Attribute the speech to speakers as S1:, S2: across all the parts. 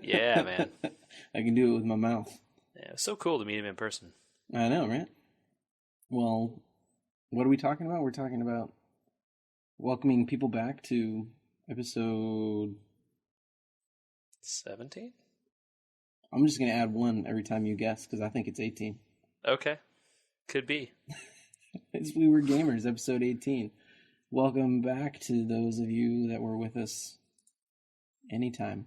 S1: Yeah, man.
S2: I can do it with my mouth.
S1: Yeah, it was so cool to meet him in person.
S2: I know, right? Well, what are we talking about? We're talking about welcoming people back to episode
S1: 17?
S2: I'm just going to add one every time you guess because I think it's 18.
S1: Okay. Could be.
S2: It's We Were Gamers, episode 18. Welcome back to those of you that were with us anytime.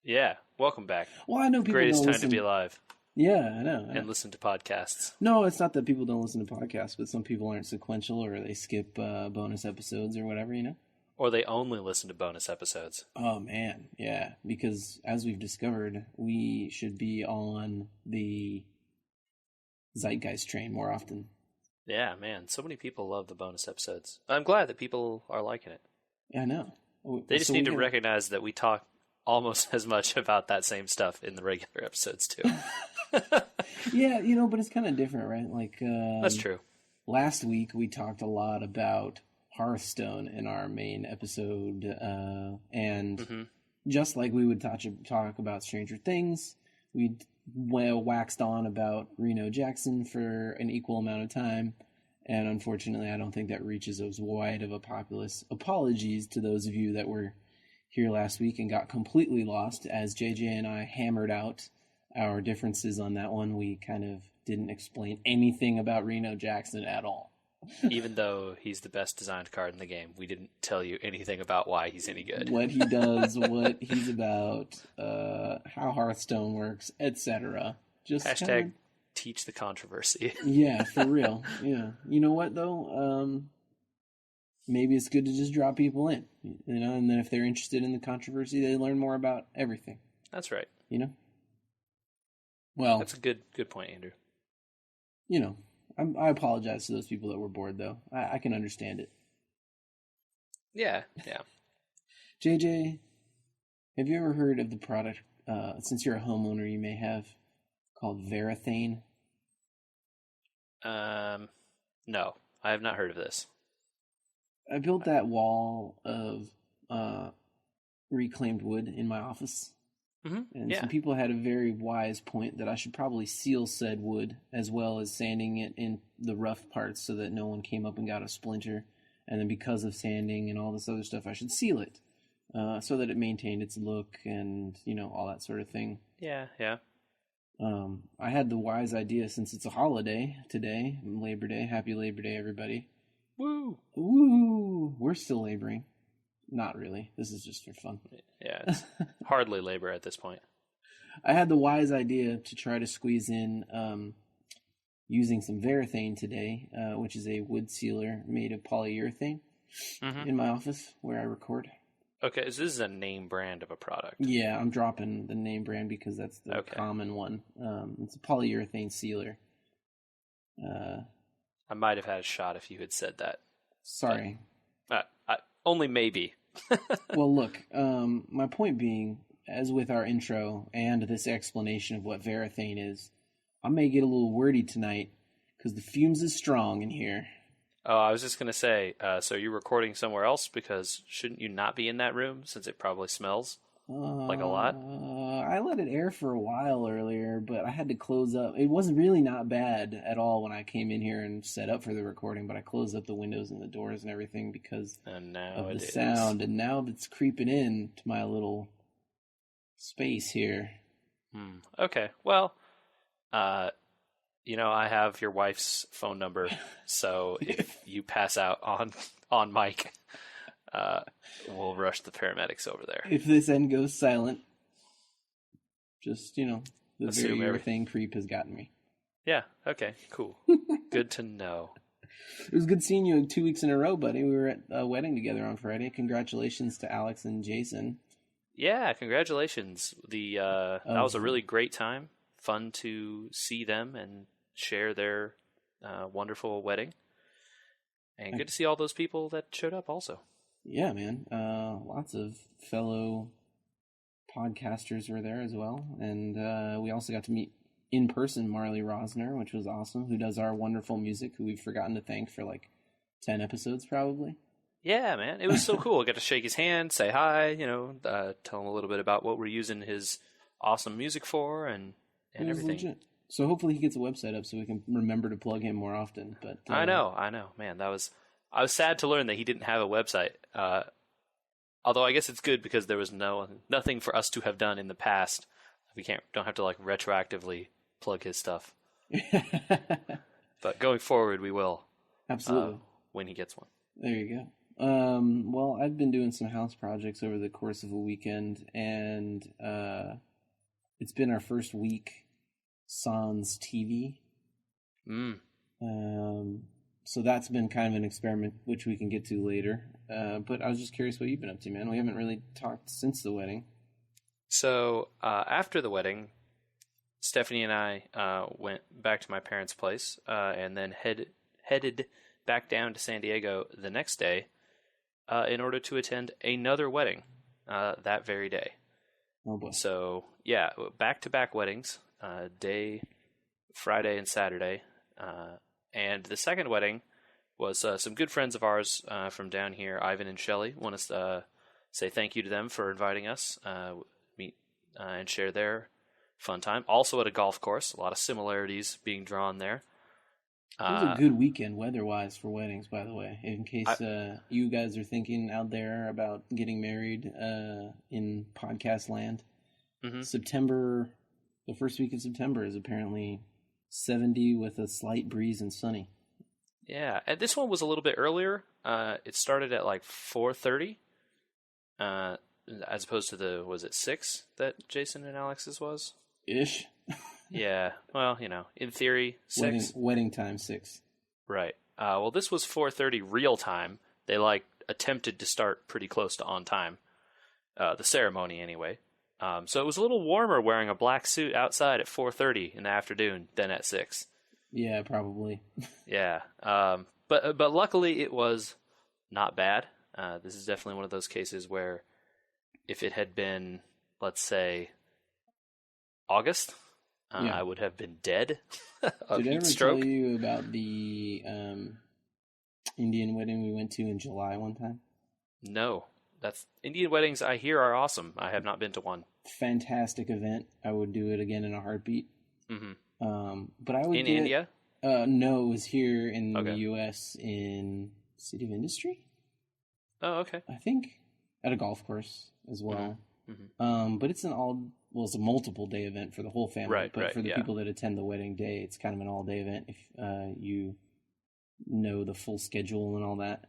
S1: Yeah, welcome back.
S2: Well, I know people
S1: Greatest
S2: don't
S1: time
S2: listen.
S1: to be alive.
S2: Yeah, I know.
S1: And listen to podcasts.
S2: No, it's not that people don't listen to podcasts, but some people aren't sequential or they skip bonus episodes or whatever, you know?
S1: Or they only listen to bonus episodes.
S2: Oh, man, yeah. Because as we've discovered, we should be on the Zeitgeist train more often.
S1: Yeah, man. So many people love the bonus episodes. I'm glad that people are liking it.
S2: Yeah, I know.
S1: They just need to recognize that we talk almost as much about that same stuff in the regular episodes, too.
S2: Yeah, but it's kind of different, right? Like
S1: That's true.
S2: Last week, we talked a lot about Hearthstone in our main episode, and just like we would talk about Stranger Things, we waxed on about Reno Jackson for an equal amount of time, and unfortunately, I don't think that reaches as wide of a populace. Apologies to those of you that were here last week and got completely lost as JJ and I hammered out our differences on that one. We kind of didn't explain anything about Reno Jackson at all.
S1: Even though he's the best designed card in the game, we didn't tell you anything about why he's any good.
S2: What he does, what he's about, how Hearthstone works, etc. Just
S1: hashtag teach the controversy.
S2: Yeah, for real. Yeah. You know what, though? Maybe it's good to just draw people in, and then if they're interested in the controversy, they learn more about everything.
S1: That's right.
S2: Well,
S1: that's a good point, Andrew.
S2: I apologize to those people that were bored, though. I can understand it.
S1: Yeah.
S2: JJ, have you ever heard of the product, since you're a homeowner, you may have, called Verathane?
S1: No, I have not heard of this.
S2: I built that wall of reclaimed wood in my office. And some people had a very wise point that I should probably seal said wood as well as sanding it in the rough parts so that no one came up and got a splinter. And then because of sanding and all this other stuff, I should seal it so that it maintained its look and, all that sort of thing.
S1: Yeah.
S2: I had the wise idea, since it's a holiday today, Labor Day. Happy Labor Day, everybody.
S1: Woo!
S2: We're still laboring. Not really. This is just for fun.
S1: Yeah, it's hardly labor at this point.
S2: I had the wise idea to try to squeeze in using some Verathane today, which is a wood sealer made of polyurethane, in my office where I record.
S1: Okay, so this is a name brand of a product.
S2: Yeah, I'm dropping the name brand because that's the common one. It's a polyurethane sealer.
S1: I might have had a shot if you had said that.
S2: Sorry.
S1: Only maybe.
S2: Well, look, my point being, as with our intro and this explanation of what Verathane is, I may get a little wordy tonight because the fumes is strong in here.
S1: Oh, I was just going to say, so you're recording somewhere else because shouldn't you not be in that room since it probably smells like a lot?
S2: I let it air for a while earlier, but I had to close up. It wasn't really not bad at all when I came in here and set up for the recording, but I closed up the windows and the doors and everything because of the sound. And now it's creeping in to my space here.
S1: Okay, well, I have your wife's phone number, so if you pass out on mic, we'll rush the paramedics over there.
S2: If this end goes silent, just, the very thing creep has gotten me.
S1: Yeah, okay, cool. Good to know.
S2: It was good seeing you 2 weeks in a row, buddy. We were at a wedding together on Friday. Congratulations to Alex and Jason.
S1: Yeah, congratulations. That was a really great time. Fun to see them and share their wonderful wedding. And good to see all those people that showed up also.
S2: Yeah, man. Lots of fellow podcasters were there as well. And we also got to meet in person Marley Rosner, which was awesome, who does our wonderful music, who we've forgotten to thank for like 10 episodes probably.
S1: Yeah, man. It was so cool. I got to shake his hand, say hi, tell him a little bit about what we're using his awesome music for and everything.
S2: Legit. So hopefully he gets a website up so we can remember to plug him more often. But
S1: I know. Man, I was sad to learn that he didn't have a website. Although I guess it's good because there was nothing for us to have done in the past. We don't have to like retroactively plug his stuff. But going forward, we will.
S2: Absolutely.
S1: When he gets one.
S2: There you go. Well, I've been doing some house projects over the course of a weekend, and it's been our first week sans TV. So that's been kind of an experiment, which we can get to later. But I was just curious what you've been up to, man. We haven't really talked since the wedding.
S1: So after the wedding, Stephanie and I went back to my parents' place and then headed back down to San Diego the next day in order to attend another wedding that very day.
S2: Oh boy!
S1: So yeah, back-to-back weddings, Friday and Saturday, and the second wedding was some good friends of ours from down here, Ivan and Shelley. Want to say thank you to them for inviting us meet and share their fun time. Also at a golf course, a lot of similarities being drawn there.
S2: It was a good weekend weather-wise for weddings, by the way, in case you guys are thinking out there about getting married in podcast land. Mm-hmm. The first week of September is apparently 70 with a slight breeze and sunny.
S1: Yeah, and this one was a little bit earlier. It started at like 4:30, as opposed to was it 6 that Jason and Alex's was?
S2: Ish.
S1: Yeah, well, in theory, 6.
S2: Wedding time, 6.
S1: Right. Well, this was 4:30 real time. They attempted to start pretty close to on time. The ceremony, anyway. So it was a little warmer wearing a black suit outside at 4:30 in the afternoon than at 6.
S2: Yeah, probably.
S1: Yeah. But luckily it was not bad. This is definitely one of those cases where if it had been, let's say, August, I would have been dead of
S2: Did I
S1: heat
S2: ever
S1: stroke.
S2: tell you about the Indian wedding we went to in July one time?
S1: No. Indian weddings I hear are awesome. I have not been to one.
S2: Fantastic event. I would do it again in a heartbeat.
S1: Mm-hmm.
S2: But I would
S1: in India?
S2: No, it was here in the U.S. in City of Industry.
S1: Oh, okay.
S2: I think at a golf course as well.
S1: Mm-hmm.
S2: But it's it's a multiple day event for the whole family.
S1: Right,
S2: but for the people that attend the wedding day, it's kind of an all day event if you know the full schedule and all that.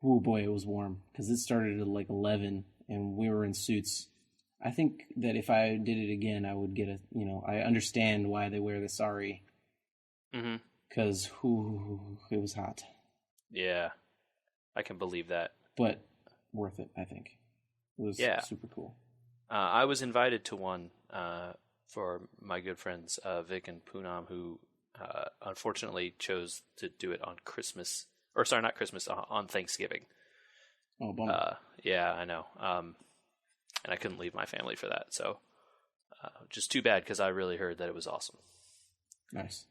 S2: Oh boy, it was warm because it started at like 11 and we were in suits. I think that if I did it again, I would get I understand why they wear the sari. Because it was hot.
S1: Yeah, I can believe that.
S2: But worth it, I think. It was super cool.
S1: I was invited to one for my good friends Vic and Poonam, who unfortunately chose to do it on Christmas. Or sorry, not Christmas, on Thanksgiving.
S2: Oh, bummer.
S1: Yeah, I know. And I couldn't leave my family for that. So just too bad because I really heard that it was awesome.
S2: Nice.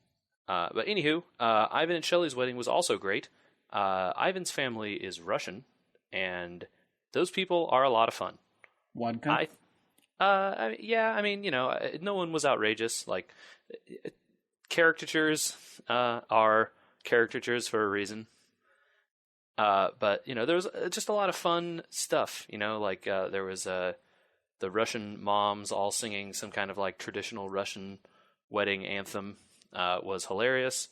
S1: But anywho, Ivan and Shelley's wedding was also great. Ivan's family is Russian, and those people are a lot of fun.
S2: Vodka?
S1: No one was outrageous. Like, caricatures are caricatures for a reason. But there was just a lot of fun stuff. There was the Russian moms all singing some kind of like traditional Russian wedding anthem. Was hilarious.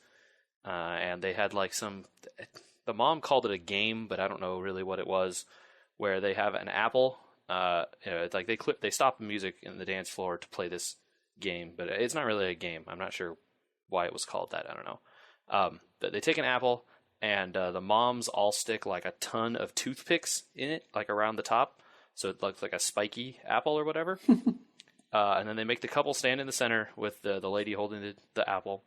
S1: And they had like the mom called it a game, but I don't know really what it was, where they have an apple. It's like they stop the music in the dance floor to play this game, but it's not really a game. I'm not sure why it was called that. I don't know. But they take an apple, and the moms all stick like a ton of toothpicks in it, like around the top, so it looks like a spiky apple or whatever. and then they make the couple stand in the center with the lady holding the apple.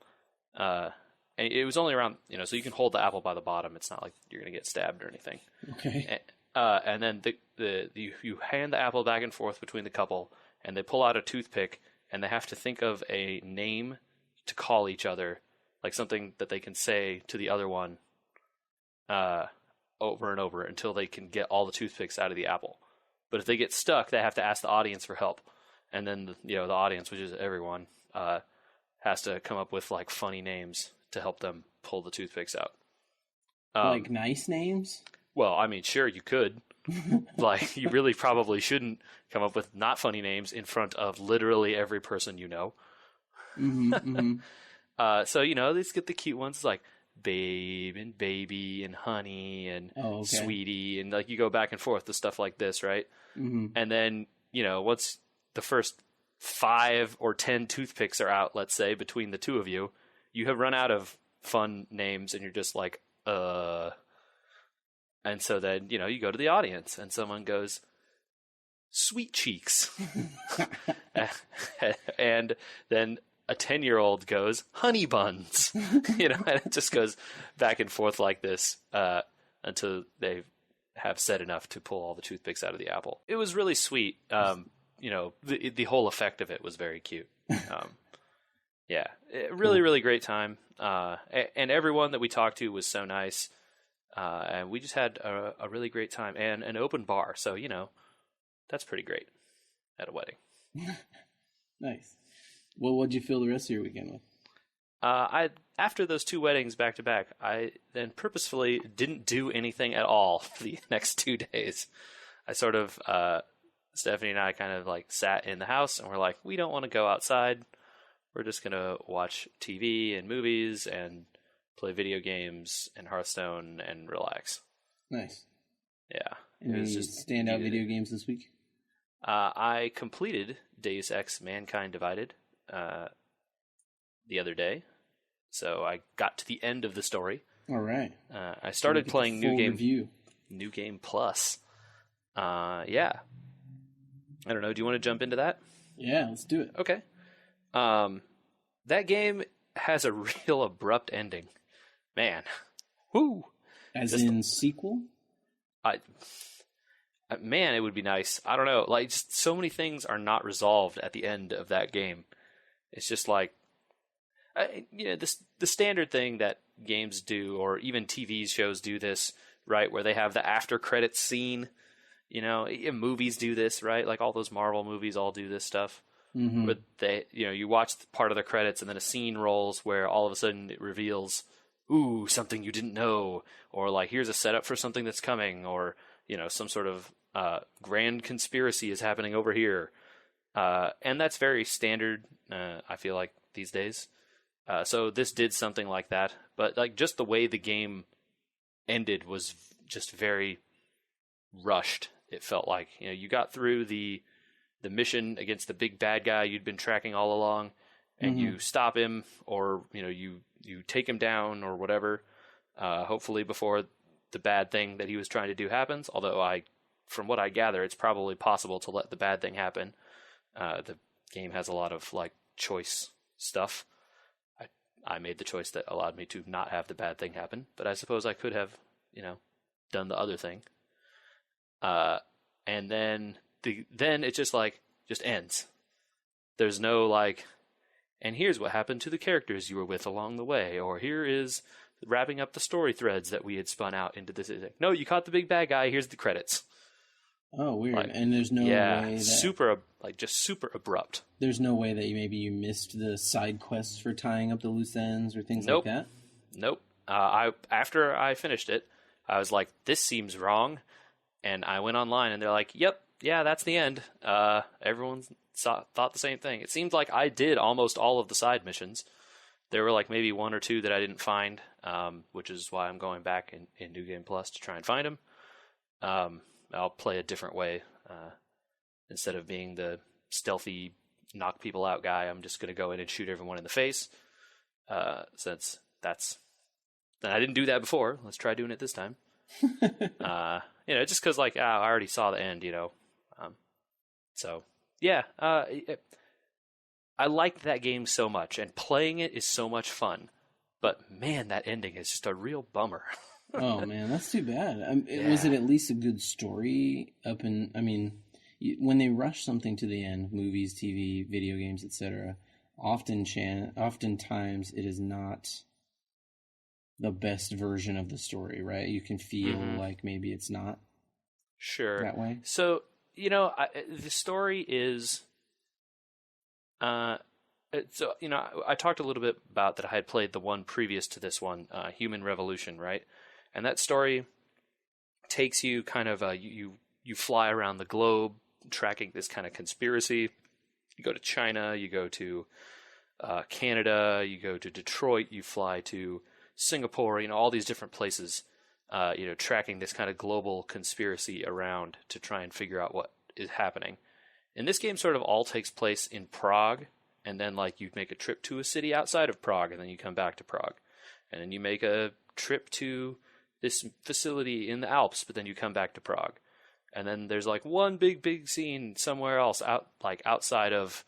S1: And it was only around, so you can hold the apple by the bottom. It's not like you're going to get stabbed or anything.
S2: Okay.
S1: And then you hand the apple back and forth between the couple, and they pull out a toothpick, and they have to think of a name to call each other, like something that they can say to the other one over and over until they can get all the toothpicks out of the apple. But if they get stuck, they have to ask the audience for help. And then, the audience, which is everyone, has to come up with, like, funny names to help them pull the toothpicks out.
S2: Like nice names?
S1: Well, I mean, sure, you could. Like, you really probably shouldn't come up with not funny names in front of literally every person you know.
S2: Mm-hmm, mm-hmm.
S1: So, let's get the cute ones like babe and baby and honey and sweetie. And, like, you go back and forth to stuff like this, right?
S2: Mm-hmm.
S1: And then, once the first 5 or 10 toothpicks are out, let's say, between the two of you, you have run out of fun names and you're just like, And so then, you go to the audience and someone goes, sweet cheeks. And then a 10-year-old goes, honey buns. And it just goes back and forth like this until they have said enough to pull all the toothpicks out of the apple. It was really sweet. The whole effect of it was very cute. Yeah, really, really great time. And everyone that we talked to was so nice. And we just had a really great time and an open bar. So, that's pretty great at a wedding.
S2: Nice. Well, what'd you fill the rest of your weekend with?
S1: After those 2 weddings back to back, I then purposefully didn't do anything at all for the next 2 days. I sort of, Stephanie and I kind of like sat in the house and we're like, we don't want to go outside. We're just going to watch TV and movies and play video games and Hearthstone and relax.
S2: Nice.
S1: Yeah.
S2: Any standout video games this week?
S1: I completed Deus Ex Mankind Divided the other day. So I got to the end of the story.
S2: All right.
S1: I started playing New Game Plus. Yeah. I don't know. Do you want to jump into that?
S2: Yeah, let's do it.
S1: Okay. That game has a real abrupt ending. Man. Woo!
S2: As in sequel?
S1: Man, it would be nice. I don't know. Like, just so many things are not resolved at the end of that game. It's just like, the standard thing that games do, or even TV shows do this, right? Where they have the after credits scene. Movies do this, right? Like all those Marvel movies all do this stuff.
S2: Mm-hmm.
S1: But they, you watch part of the credits and then a scene rolls where all of a sudden it reveals, ooh, something you didn't know, or like here's a setup for something that's coming, or some sort of grand conspiracy is happening over here, and that's very standard. I feel like these days. So this did something like that, but like just the way the game ended was just very rushed. It felt like you got through the mission against the big bad guy you'd been tracking all along, and you stop him, or you take him down or whatever. Hopefully before the bad thing that he was trying to do happens. Although from what I gather, it's probably possible to let the bad thing happen. The game has a lot of like choice stuff. I made the choice that allowed me to not have the bad thing happen, but I suppose I could have, done the other thing. And then it just ends. There's no like, and here's what happened to the characters you were with along the way, or here is wrapping up the story threads that we had spun out into this. No, you caught the big bad guy. Here's the credits.
S2: Oh, weird. And there's no way that...
S1: super abrupt.
S2: There's no way that you missed the side quests for tying up the loose ends or things like that?
S1: Nope. After I finished it, I was like, this seems wrong. And I went online and they're like, yep, yeah, that's the end. Everyone thought the same thing. It seemed like I did almost all of the side missions. There were like maybe 1 or 2 that I didn't find, which is why I'm going back in New Game Plus to try and find them. I'll play a different way. Instead of being the stealthy, knock people out guy, I'm just going to go in and shoot everyone in the face. Since I didn't do that before. Let's try doing it this time. Just because I already saw the end, so Yeah, I liked that game so much, and playing it is so much fun. But man, that ending is just a real bummer.
S2: Oh man, that's too bad. Was it
S1: Yeah.
S2: at least a good story? When they rush something to the end, movies, TV, video games, etc., oftentimes it is not the best version of the story, right? You can feel
S1: Hmm.
S2: like maybe it's not
S1: Sure.
S2: that way.
S1: So, the story is, uh, I talked a little bit about that I had played the one previous to this one, Human Revolution, right? And that story takes you kind of, you fly around the globe tracking this kind of conspiracy. You go to China, you go to Canada, you go to Detroit, you fly to Singapore, all these different places, tracking this kind of global conspiracy around to try and figure out what is happening. And this game sort of all takes place in Prague, and then like you make a trip to a city outside of Prague, and then you come back to Prague, and then you make a trip to this facility in the Alps, but then you come back to Prague, and then there's like one big scene somewhere else outside of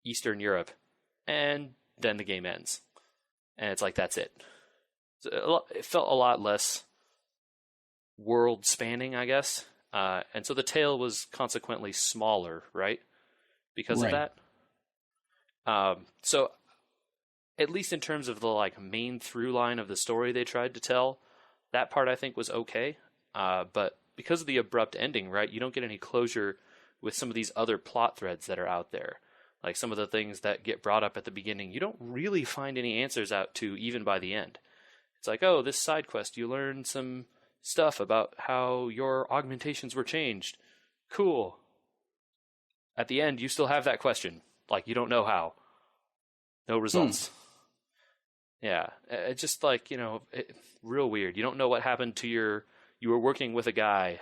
S1: Eastern Europe, and then the game ends, and it's like that's it. So it felt a lot less world spanning, I guess, and so the tale was consequently smaller, right? Because of
S2: Right.
S1: that. So at least in terms of the like main through line of the story they tried to tell, that part I think was okay. But because of the abrupt ending, right, you don't get any closure with some of these other plot threads that are out there. Like some of the things that get brought up at the beginning, you don't really find any answers out to even by the end. It's like, oh, this side quest, you learn some stuff about how your augmentations were changed. Cool. At the end, you still have that question. Like, you don't know how. No
S2: Hmm.
S1: results. Yeah. It's just like, real weird. You don't know what happened to you were working with a guy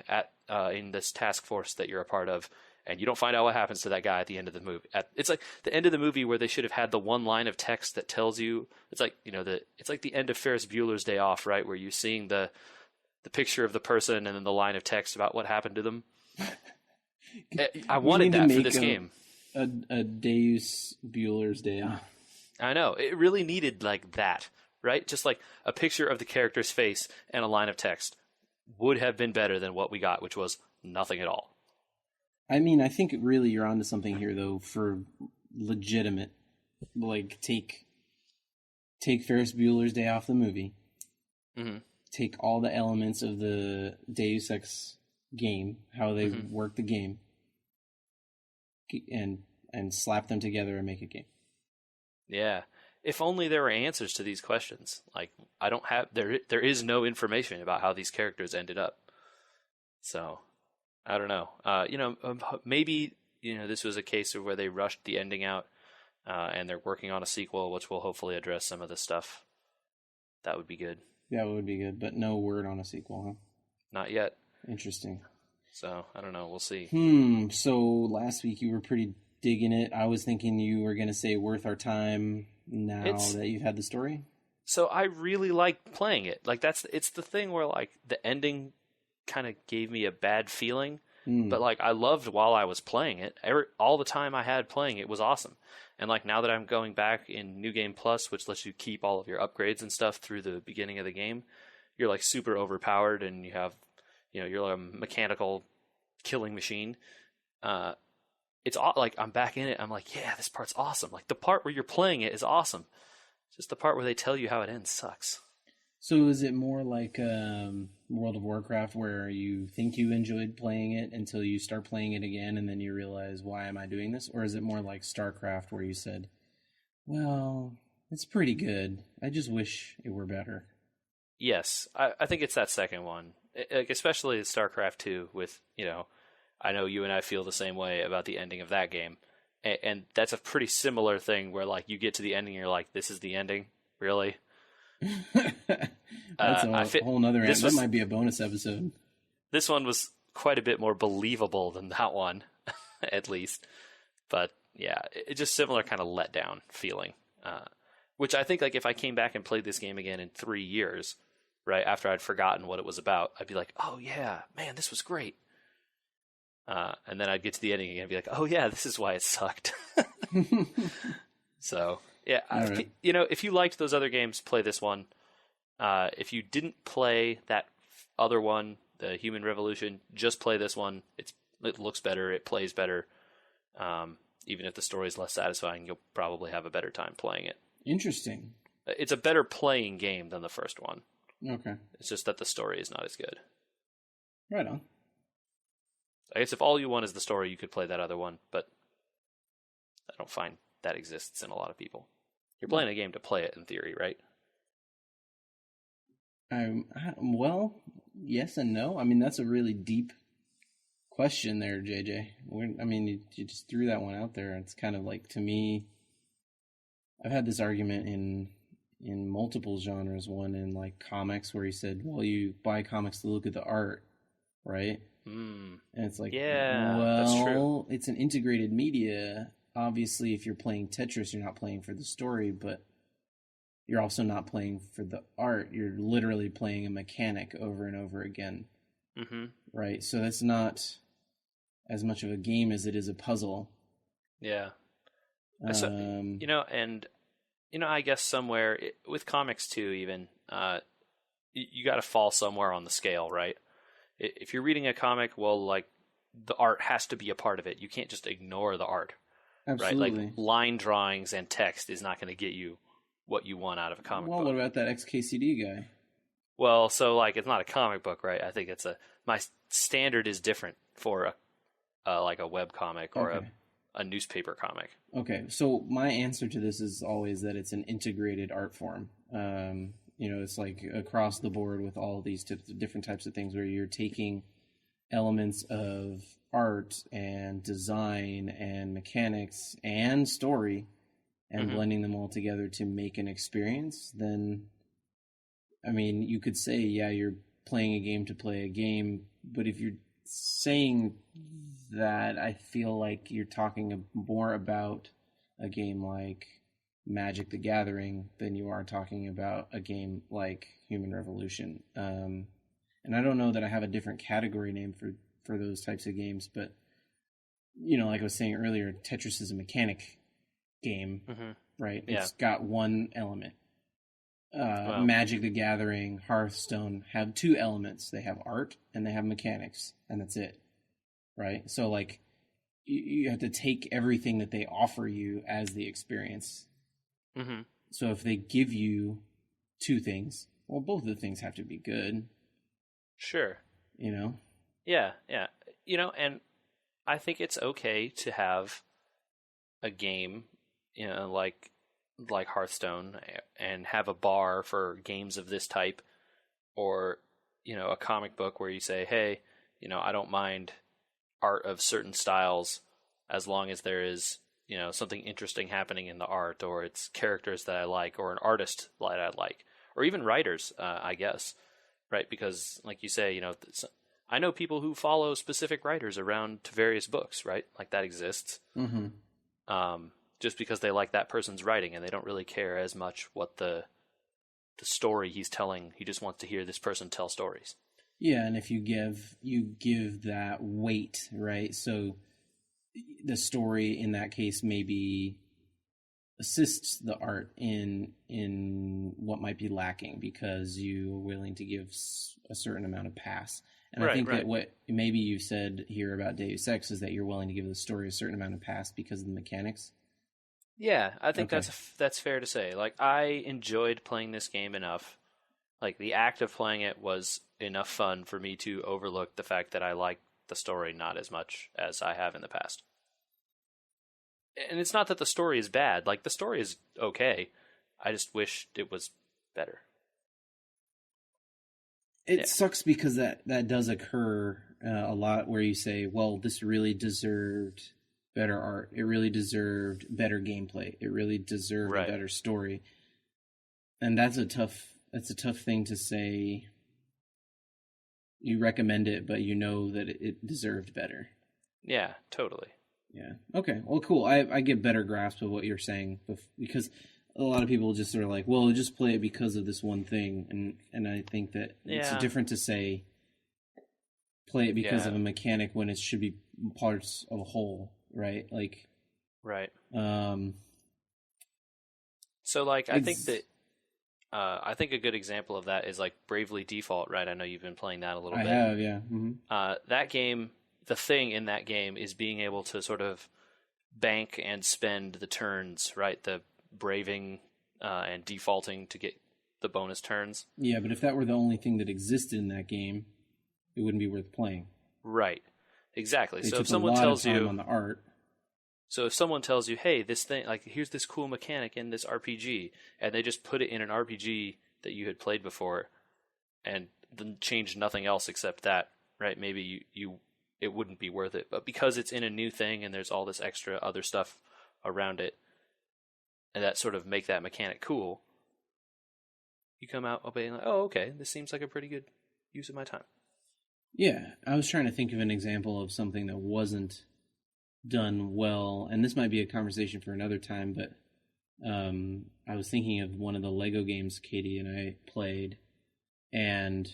S1: in this task force that you're a part of, and you don't find out what happens to that guy at the end of the movie. It's like the end of the movie where they should have had the one line of text that tells you, it's like, it's like the end of Ferris Bueller's Day Off, right? Where you're seeing the picture of the person and then the line of text about what happened to them. I
S2: We
S1: wanted
S2: need to
S1: that for
S2: make
S1: this game.
S2: a Deus Bueller's Day Off.
S1: I know. It really needed like that, right? Just like a picture of the character's face and a line of text would have been better than what we got, which was nothing at all.
S2: I think really you're onto something here though. For legitimate, like take Ferris Bueller's Day Off the movie,
S1: Hmm.
S2: take all the elements of the Deus Ex game, how they
S1: Hmm.
S2: work the game, and slap them together and make a game.
S1: Yeah. If only there were answers to these questions. Like I don't have there is no information about how these characters ended up. So, I don't know. Maybe, this was a case of where they rushed the ending out and they're working on a sequel which will hopefully address some of this stuff. That would be good.
S2: That would be good, but no word on a sequel, huh?
S1: Not yet.
S2: Interesting.
S1: So, I don't know. We'll see.
S2: So last week you were pretty digging it. I was thinking you were going to say worth our time now
S1: It's
S2: that you've had the story.
S1: So I really like playing it. Like it's the thing where like the ending kind of gave me a bad feeling,
S2: Hmm.
S1: but like I loved while I was playing it. All the time I had playing it was awesome. And like now that I'm going back in New Game Plus, which lets you keep all of your upgrades and stuff through the beginning of the game, you're like super overpowered and you have, you're like a mechanical killing machine. Uh, like I'm back in it. I'm like, yeah, this part's awesome. Like the part where you're playing it is awesome. Just the part where they tell you how it ends sucks.
S2: So is it more like World of Warcraft where you think you enjoyed playing it until you start playing it again and then you realize, why am I doing this? Or is it more like StarCraft where you said, well, it's pretty good. I just wish it were better.
S1: Yes, I think it's that second one, like especially StarCraft 2 with, I know you and I feel the same way about the ending of that game. And that's a pretty similar thing where like you get to the ending and you're like, this is the ending? Really?
S2: That's
S1: I
S2: a
S1: fit
S2: whole nother
S1: this
S2: That
S1: was
S2: might be a bonus episode.
S1: this one was quite a bit more believable than that one, at least. But yeah, it's just similar kind of letdown feeling. Which I think like if I came back and played this game again in 3 years, right after I'd forgotten what it was about, I'd be like, oh yeah, man, this was great. And then I'd get to the ending and be like, oh yeah, this is why it sucked. So yeah,
S2: Right.
S1: if you liked those other games, play this one. If you didn't play that other one, the Human Revolution, just play this one. It looks better, it plays better. Even if the story is less satisfying, you'll probably have a better time playing it.
S2: Interesting.
S1: It's a better playing game than the first one.
S2: Okay.
S1: It's just that the story is not as good.
S2: Right on.
S1: I guess if all you want is the story, you could play that other one, but I don't find that exists in a lot of people. You're playing a game to play it in theory, right?
S2: Well, yes and no. I mean, that's a really deep question there, JJ. You just threw that one out there. It's kind of like, to me, I've had this argument in multiple genres. One in like comics, where he said, well, you buy comics to look at the art, right? And it's like,
S1: yeah,
S2: well,
S1: that's true.
S2: it's an integrated media. Obviously, if you're playing Tetris, you're not playing for the story, but you're also not playing for the art. You're literally playing a mechanic over and over again.
S1: Mm-hmm.
S2: Right? So that's not as much of a game as it is a puzzle.
S1: Yeah. So, I guess somewhere with comics too, even you got to fall somewhere on the scale, right? If you're reading a comic, well, like the art has to be a part of it. You can't just ignore the art,
S2: Absolutely.
S1: right? Like line drawings and text is not going to get you what you want out of a comic book.
S2: Well, what about that XKCD guy?
S1: Well, so like it's not a comic book, right? I think my standard is different for like a web comic or a newspaper comic.
S2: Okay, so my answer to this is always that it's an integrated art form. It's like across the board with all these different types of things, where you're taking elements of art and design and mechanics and story and blending them all together to make an experience. Then, I mean, you could say, yeah, you're playing a game to play a game, but if you're saying that, I feel like you're talking more about a game like Magic the Gathering than you are talking about a game like Human Revolution. And I don't know that I have a different category name for those types of games, but, like I was saying earlier, Tetris is a mechanic game, right?
S1: Yeah.
S2: It's got one element. Magic the Gathering, Hearthstone have two elements. They have art and they have mechanics, and that's it, right? So, like, you have to take everything that they offer you as the experience. So if they give you two things, well, both of the things have to be good.
S1: Sure.
S2: Yeah.
S1: And I think it's okay to have a game, like Hearthstone, and have a bar for games of this type, or a comic book where you say, hey, I don't mind art of certain styles as long as there is something interesting happening in the art, or it's characters that I like, or an artist that I like, or even writers, I guess, right? Because like you say, I know people who follow specific writers around to various books, right? Like that exists. Just because they like that person's writing, and they don't really care as much what the story he's telling. He just wants to hear this person tell stories.
S2: Yeah, and if you give that weight, right? So the story in that case maybe assists the art in what might be lacking, because you are willing to give a certain amount of pass. And I think that what maybe you said here about Deus Ex is that you're willing to give the story a certain amount of pass because of the mechanics.
S1: Yeah, I think that's fair to say. Like, I enjoyed playing this game enough. Like, the act of playing it was enough fun for me to overlook the fact that I like the story not as much as I have in the past. And it's not that the story is bad. Like, the story is okay. I just wished it was better.
S2: It sucks because that does occur a lot, where you say, well, this really deserved better art. It really deserved better gameplay. It really deserved a better story. And that's a tough thing to say. You recommend it, but you know that it deserved better.
S1: Yeah, totally.
S2: Yeah. Okay. Well, cool. I get better grasp of what you're saying, because a lot of people just sort of like, well, just play it because of this one thing, and I think that it's different to say play it because of a mechanic when it should be parts of a whole, right? Like,
S1: right. So, like, I think a good example of that is like Bravely Default, right? I know you've been playing that a little bit.
S2: I have, yeah. Mm-hmm.
S1: That game, the thing in that game is being able to sort of bank and spend the turns, right? The braving and defaulting to get the bonus turns.
S2: Yeah, but if that were the only thing that existed in that game, it wouldn't be worth playing.
S1: Right. Exactly.
S2: They
S1: so
S2: took
S1: if someone
S2: a lot
S1: tells
S2: of time
S1: you
S2: on the art.
S1: So if someone tells you, "Hey, this thing, like, here's this cool mechanic in this RPG," and they just put it in an RPG that you had played before, and then changed nothing else except that, right? Maybe it wouldn't be worth it. But because it's in a new thing and there's all this extra other stuff around it, and that sort of make that mechanic cool, you come out being like, "Oh, okay, this seems like a pretty good use of my time."
S2: Yeah, I was trying to think of an example of something that wasn't done well, and this might be a conversation for another time, but I was thinking of one of the Lego games Katie and I played, and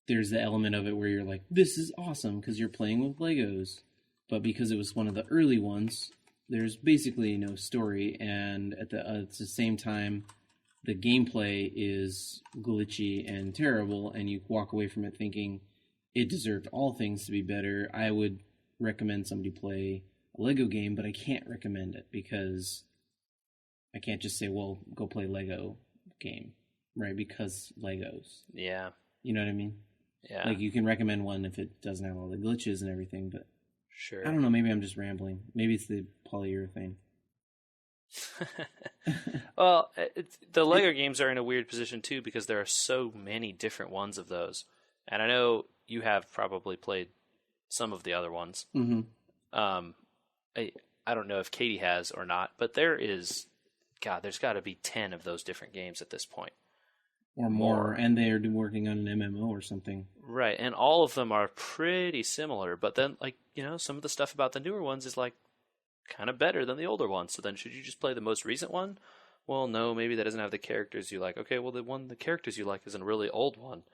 S2: there's the element of it where you're like, this is awesome because you're playing with Legos, but because it was one of the early ones, there's basically no story, and at the same time, the gameplay is glitchy and terrible, and you walk away from it thinking it deserved all things to be better. I would recommend somebody play a Lego game, but I can't recommend it because I can't just say, well, go play Lego game, right? Because Legos.
S1: Yeah.
S2: You know what I mean?
S1: Yeah.
S2: Like, you can recommend one if it doesn't have all the glitches and everything, but
S1: sure.
S2: I don't know, maybe I'm just rambling. Maybe it's the polyurethane.
S1: Well, the Lego games are in a weird position too because there are so many different ones of those. And I know you have probably played some of the other ones.
S2: Mm-hmm.
S1: I don't know if Katie has or not, but there's got to be 10 of those different games at this point.
S2: Or more, and they're working on an MMO or something.
S1: Right, and all of them are pretty similar, but then, like, some of the stuff about the newer ones is, like, kind of better than the older ones, so then should you just play the most recent one? Well, no, maybe that doesn't have the characters you like. Okay, well, the characters you like is a really old one,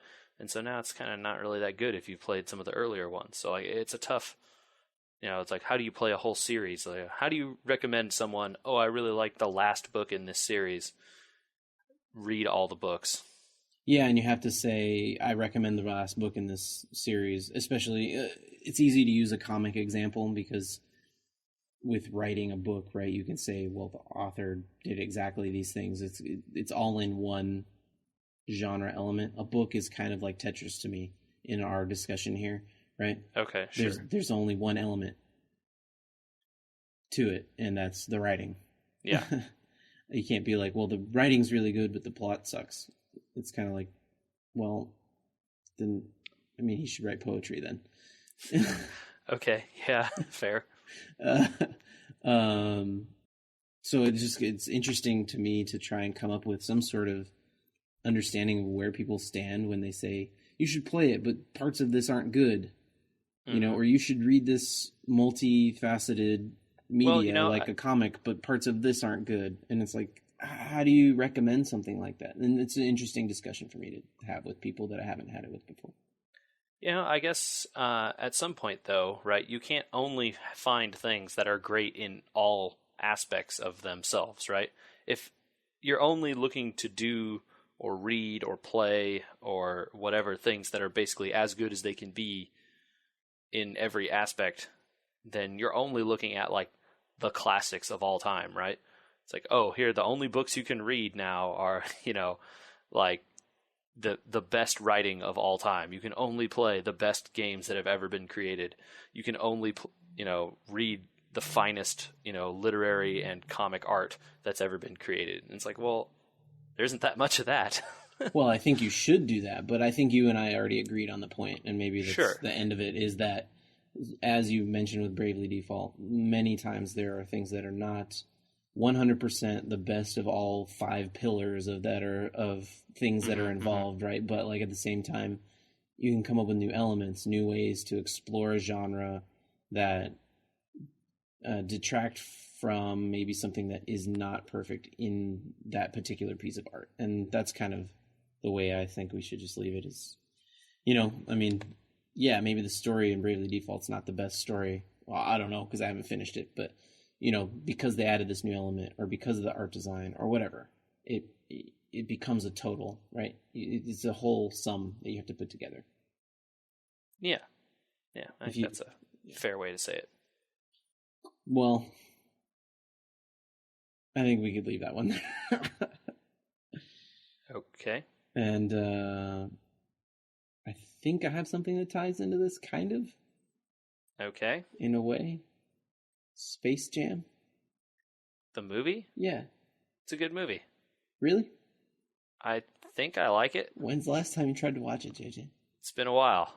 S1: and so now it's kind of not really that good if you've played some of the earlier ones. So, like, it's a tough, it's like, how do you play a whole series? Like, how do you recommend someone, oh, I really like the last book in this series, read all the books?
S2: Yeah, and you have to say, I recommend the last book in this series, especially, it's easy to use a comic example because with writing a book, right, you can say, well, the author did exactly these things. It's all in one genre element. A book is kind of like Tetris to me in our discussion here, right?
S1: Okay, sure.
S2: There's only one element to it, and that's the writing.
S1: Yeah.
S2: You can't be like, well, the writing's really good, but the plot sucks. It's kind of like, well, then, I mean, he should write poetry then.
S1: Okay, yeah, fair.
S2: So it's interesting to me to try and come up with some sort of understanding of where people stand when they say, you should play it, but parts of this aren't good, or you should read this multi-faceted media like a comic, but parts of this aren't good. And it's like, how do you recommend something like that? And it's an interesting discussion for me to have with people that I haven't had it with before.
S1: I guess at some point, though, right, you can't only find things that are great in all aspects of themselves, right? If you're only looking to do or read or play or whatever things that are basically as good as they can be in every aspect, then you're only looking at, like, the classics of all time, right? It's like, oh, here, the only books you can read now are, like, the best writing of all time. You can only play the best games that have ever been created. You can only, read the finest, literary and comic art that's ever been created. And it's like, well, there isn't that much of that.
S2: Well, I think you should do that, but I think you and I already agreed on the point, and maybe that's the end of it, is that, as you mentioned with Bravely Default, many times there are things that are not 100% the best of all 5 pillars of things that are involved, right? But, like, at the same time, you can come up with new elements, new ways to explore a genre that detract from maybe something that is not perfect in that particular piece of art. And that's kind of the way I think we should just leave it is, I mean, yeah, maybe the story in Bravely Default's not the best story. Well, I don't know because I haven't finished it, but because they added this new element or because of the art design or whatever, it becomes a total, right? It's a whole sum that you have to put together.
S1: Yeah. I think that's a fair way to say it.
S2: Well, I think we could leave that one there.
S1: Okay.
S2: And I think I have something that ties into this, kind of.
S1: Okay.
S2: In a way. Space Jam.
S1: The movie?
S2: Yeah.
S1: It's a good movie.
S2: Really?
S1: I think I like it.
S2: When's the last time you tried to watch it, JJ?
S1: It's been a while.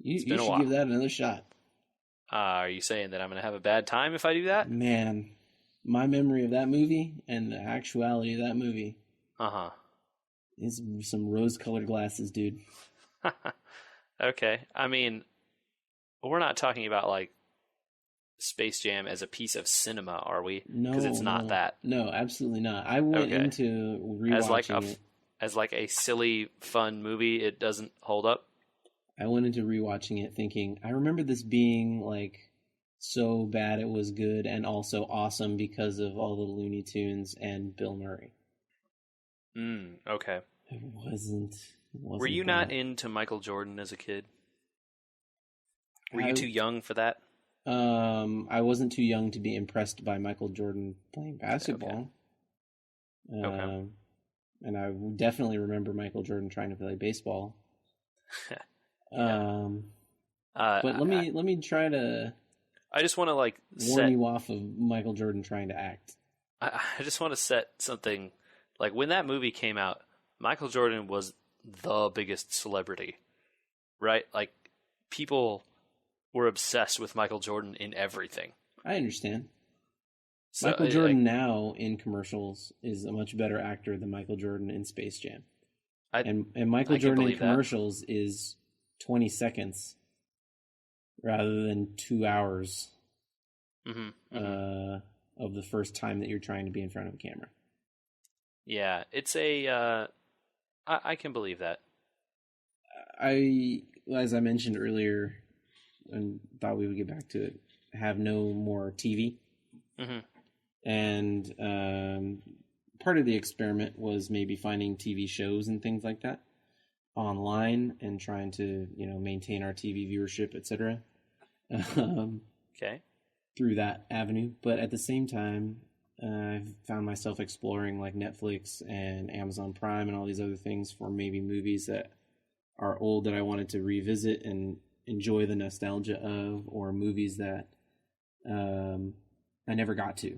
S2: You should give that another shot.
S1: Are you saying that I'm going to have a bad time if I do that?
S2: Man, my memory of that movie and the actuality of that movie is some rose-colored glasses, dude.
S1: Okay. I mean, we're not talking about, like, Space Jam as a piece of cinema, are we?
S2: No.
S1: Because it's not that.
S2: No, absolutely not. I went into rewatching it.
S1: As like a silly, fun movie, it doesn't hold up?
S2: I went into rewatching it thinking, I remember this being, like, so bad it was good and also awesome because of all the Looney Tunes and Bill Murray.
S1: Okay.
S2: It wasn't
S1: Were you not into Michael Jordan as a kid? Were you too young for that?
S2: I wasn't too young to be impressed by Michael Jordan playing basketball.
S1: Okay.
S2: And I definitely remember Michael Jordan trying to play baseball. But let me try to.
S1: I just want to
S2: warn you off of Michael Jordan trying to act.
S1: I just want to set something like when that movie came out. Michael Jordan was the biggest celebrity, right? Like people were obsessed with Michael Jordan in everything.
S2: I understand. So, Michael Jordan now in commercials is a much better actor than Michael Jordan in Space Jam. And Michael Jordan in commercials is 20 seconds rather than 2 hours of the first time that you're trying to be in front of a camera.
S1: Yeah, it's a... I can believe that.
S2: As I mentioned earlier, and thought we would get back to it, have no more TV. And part of the experiment was maybe finding TV shows and things like that online and trying to, maintain our TV viewership, etc.
S1: Okay.
S2: Through that avenue. But at the same time, I've found myself exploring like Netflix and Amazon Prime and all these other things for maybe movies that are old that I wanted to revisit and enjoy the nostalgia of, or movies that I never got to,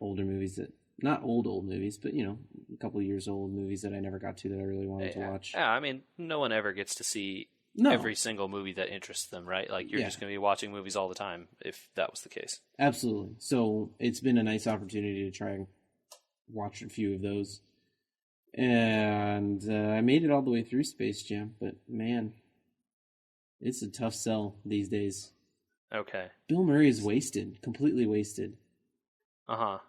S2: older movies that, not old movies, but, a couple of years old movies that I never got to that I really wanted to watch.
S1: Yeah, I mean, no one ever gets to see every single movie that interests them, right? Like, you're just going to be watching movies all the time if that was the case.
S2: Absolutely. So it's been a nice opportunity to try and watch a few of those. And I made it all the way through Space Jam, but man, it's a tough sell these days.
S1: Okay.
S2: Bill Murray is wasted, completely wasted.
S1: I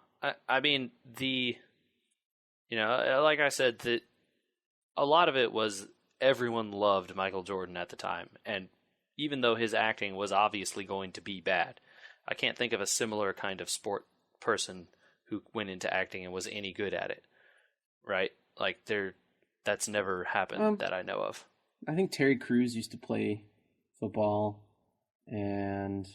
S1: mean, like I said, that a lot of it was everyone loved Michael Jordan at the time. And even though his acting was obviously going to be bad, I can't think of a similar kind of sport person who went into acting and was any good at it. Right? Like, that's never happened that I know of.
S2: I think Terry Crews used to play football, and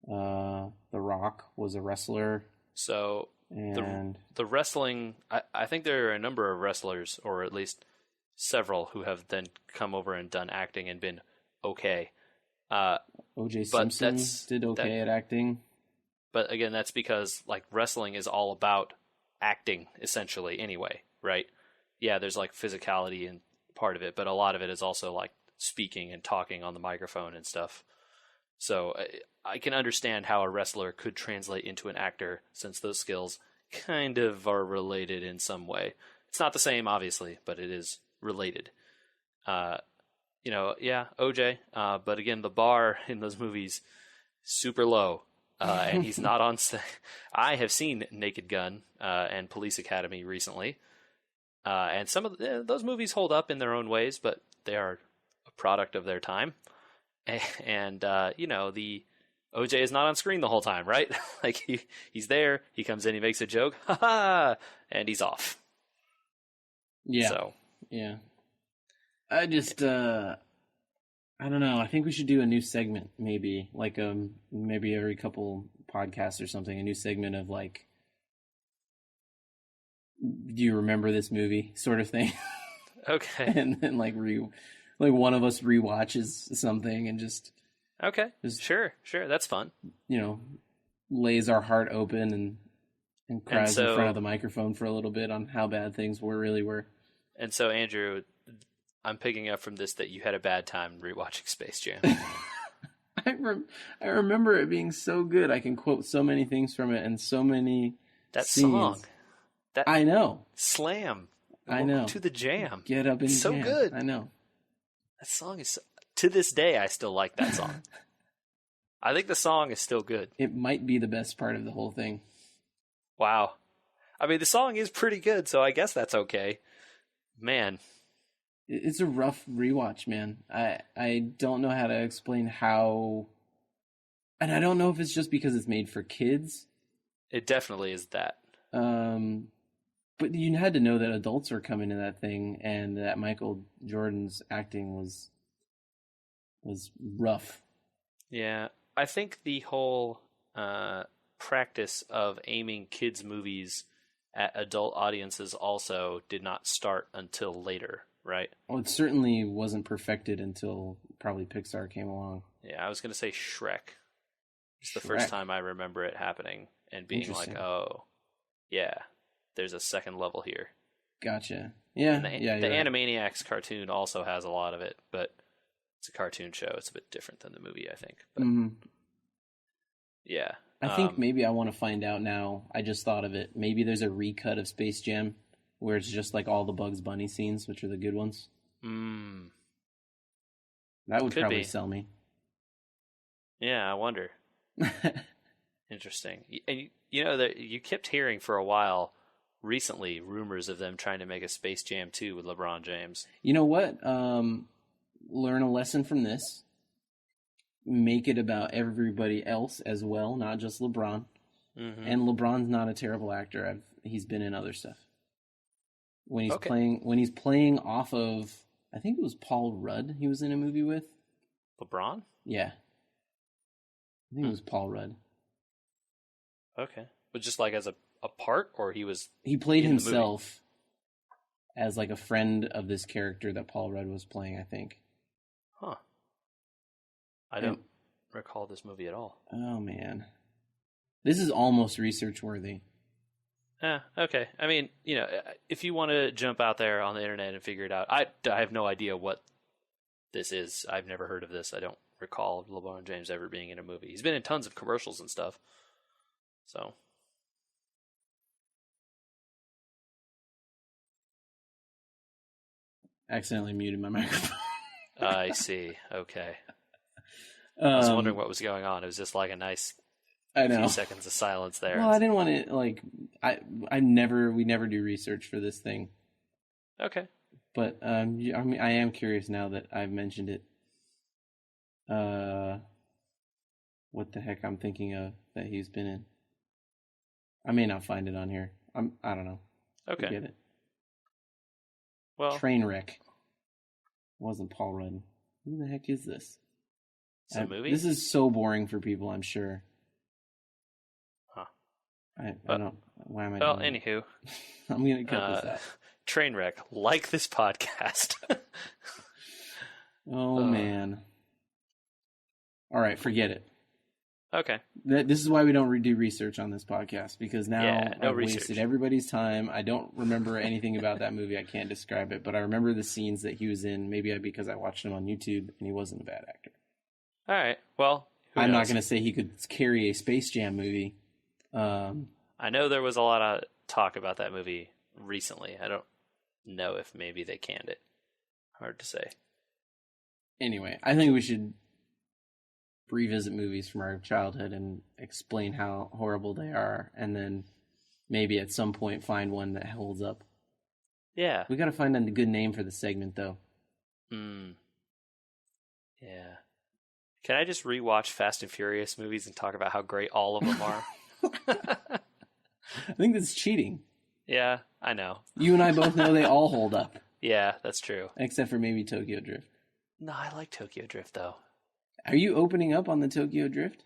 S2: The Rock was a wrestler.
S1: So the wrestling, I think there are a number of wrestlers, or at least several, who have then come over and done acting and been okay.
S2: O.J. Simpson did okay at acting.
S1: But again, that's because like wrestling is all about acting essentially anyway, right? Yeah, there's like physicality and part of it, but a lot of it is also like speaking and talking on the microphone and stuff. So I can understand how a wrestler could translate into an actor, since those skills kind of are related in some way. It's not the same, obviously, but it is related. OJ. But again, the bar in those movies, super low. And he's not on I have seen Naked Gun and Police Academy recently. And some of those movies hold up in their own ways, but they are product of their time. And the OJ is not on screen the whole time, right? Like he's there, he comes in, he makes a joke, and he's off.
S2: Yeah.
S1: So
S2: yeah. I just I don't know. I think we should do a new segment, maybe like maybe every couple podcasts or something, a new segment of like, do you remember this movie sort of thing?
S1: Okay.
S2: And then like one of us rewatches something and just
S1: sure, that's fun.
S2: Lays our heart open and cries in front of the
S1: so
S2: microphone for a little bit on how bad things really were.
S1: And so, Andrew, I'm picking up from this that you had a bad time rewatching Space Jam.
S2: I remember it being so good. I can quote so many things from it and so many scenes.
S1: Song.
S2: I know.
S1: Slam.
S2: I know.
S1: To the Jam.
S2: Get up and
S1: so
S2: jam.
S1: Good.
S2: I know.
S1: That song is to this day I still like that song. I think the song is still good.
S2: It might be the best part of the whole thing.
S1: Wow. I mean, the song is pretty good, so I guess that's okay. Man.
S2: It's a rough rewatch, man. I don't know how to explain how, and I don't know if it's just because it's made for kids.
S1: It definitely is that.
S2: But you had to know that adults were coming to that thing, and that Michael Jordan's acting was rough.
S1: Yeah, I think the whole practice of aiming kids' movies at adult audiences also did not start until later, right?
S2: Well, it certainly wasn't perfected until probably Pixar came along.
S1: Yeah, I was going to say Shrek. It's the first time I remember it happening and being like, oh, yeah, there's a second level here.
S2: Gotcha. Yeah,
S1: the Animaniacs cartoon also has a lot of it, but it's a cartoon show. It's a bit different than the movie, I think. But yeah.
S2: I think maybe I want to find out now. I just thought of it. Maybe there's a recut of Space Jam where it's just like all the Bugs Bunny scenes, which are the good ones. That would probably sell me.
S1: Yeah, I wonder. Interesting. And that you kept hearing for a while recently rumors of them trying to make a Space Jam 2 with LeBron James. You
S2: know what? Learn a lesson from this. Make it about everybody else as well, not just LeBron. Mm-hmm. And LeBron's not a terrible actor. He's been in other stuff. When he's playing off of, I think it was Paul Rudd he was in a movie with.
S1: LeBron?
S2: Yeah. I think it was Paul Rudd.
S1: Okay. But just like as a part, or
S2: he played himself as like a friend of this character that Paul Rudd was playing, I think.
S1: Huh. I don't recall this movie at all.
S2: Oh, man. This is almost research worthy.
S1: Okay. I mean, if you want to jump out there on the internet and figure it out, I have no idea what this is. I've never heard of this. I don't recall LeBron James ever being in a movie. He's been in tons of commercials and stuff. So.
S2: Accidentally muted my microphone.
S1: I see. Okay. I was wondering what was going on. It was just like a nice few seconds of silence there.
S2: Well, I didn't want to, like, we never do research for this thing.
S1: Okay.
S2: But, I mean, I am curious now that I've mentioned it. What the heck I'm thinking of that he's been in. I may not find it on here. I don't know.
S1: Okay.
S2: Get it. Well, Trainwreck. Wasn't Paul Rudd. Who the heck is this?
S1: It's a movie?
S2: This is so boring for people, I'm sure.
S1: Huh.
S2: I don't... Why am I
S1: Well,
S2: doing
S1: anywho.
S2: I'm going to cut this out.
S1: Trainwreck. Like this podcast.
S2: Oh, man. All right, forget it.
S1: Okay.
S2: This is why we don't do research on this podcast, because now I've
S1: research.
S2: wasted everybody's time. I don't remember anything about that movie. I can't describe it, but I remember the scenes that he was in, maybe because I watched him on YouTube, and he wasn't a bad actor.
S1: All right. Well,
S2: I'm not going to say he could carry a Space Jam movie.
S1: I know there was a lot of talk about that movie recently. I don't know if maybe they canned it. Hard to say.
S2: Anyway, I think we should revisit movies from our childhood and explain how horrible they are, and then maybe at some point find one that holds up.
S1: Yeah.
S2: We got to find a good name for the segment, though.
S1: Yeah. Can I just rewatch Fast and Furious movies and talk about how great all of them are?
S2: I think that's cheating.
S1: Yeah, I know.
S2: You and I both know they all hold up.
S1: Yeah, that's true.
S2: Except for maybe Tokyo Drift.
S1: No, I like Tokyo Drift, though.
S2: Are you opening up on the Tokyo Drift?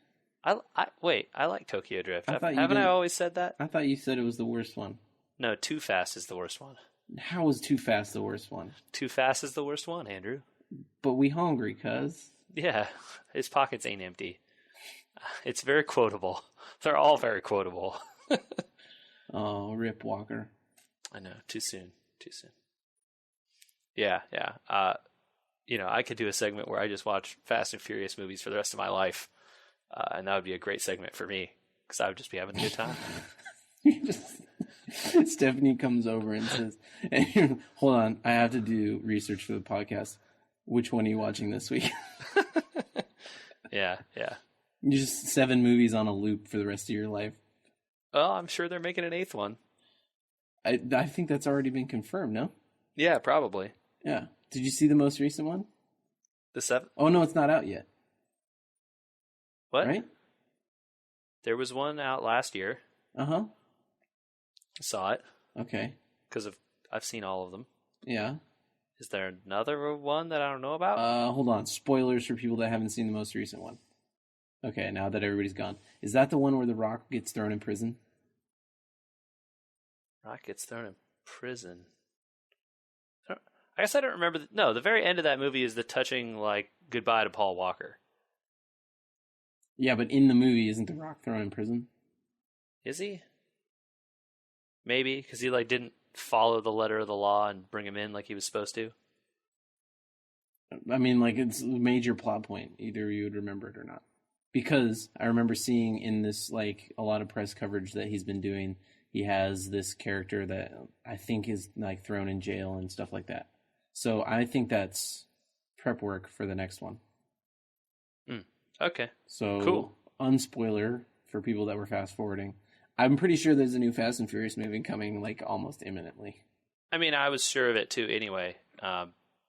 S1: Wait, I like Tokyo Drift.
S2: Haven't
S1: I always said that?
S2: I thought you said it was the worst one.
S1: No, Too Fast is the worst one.
S2: How was Too Fast the worst one?
S1: Too Fast is the worst one, Andrew.
S2: But we hungry, cuz.
S1: Yeah, his pockets ain't empty. It's very quotable. They're all very quotable.
S2: Oh, Rip Walker.
S1: I know, too soon. Yeah. I could do a segment where I just watch Fast and Furious movies for the rest of my life, and that would be a great segment for me because I would just be having a good time.
S2: Stephanie comes over and says, "Hold on, I have to do research for the podcast. Which one are you watching this week?"
S1: Yeah.
S2: Just 7 movies on a loop for the rest of your life.
S1: Well, I'm sure they're making an 8th one.
S2: I think that's already been confirmed, no?
S1: Yeah, probably.
S2: Yeah. Did you see the most recent one?
S1: The 7th?
S2: Oh, no, it's not out yet.
S1: What?
S2: Right?
S1: There was one out last year.
S2: Uh-huh.
S1: I saw it.
S2: Okay.
S1: Because I've seen all of them.
S2: Yeah.
S1: Is there another one that I don't know about?
S2: Hold on. Spoilers for people that haven't seen the most recent one. Okay, now that everybody's gone. Is that the one where The Rock gets thrown in prison?
S1: Rock gets thrown in prison. I guess I don't remember. No, the very end of that movie is the touching, goodbye to Paul Walker.
S2: Yeah, but in the movie, isn't The Rock thrown in prison?
S1: Is he? Maybe, because he, didn't follow the letter of the law and bring him in like he was supposed to.
S2: I mean, it's a major plot point. Either you would remember it or not. Because I remember seeing in this, a lot of press coverage that he's been doing, he has this character that I think is, thrown in jail and stuff like that. So I think that's prep work for the next one.
S1: Okay.
S2: So,
S1: cool.
S2: Unspoiler for people that were fast-forwarding. I'm pretty sure there's a new Fast and Furious movie coming, almost imminently.
S1: I mean, I was sure of it, too, anyway,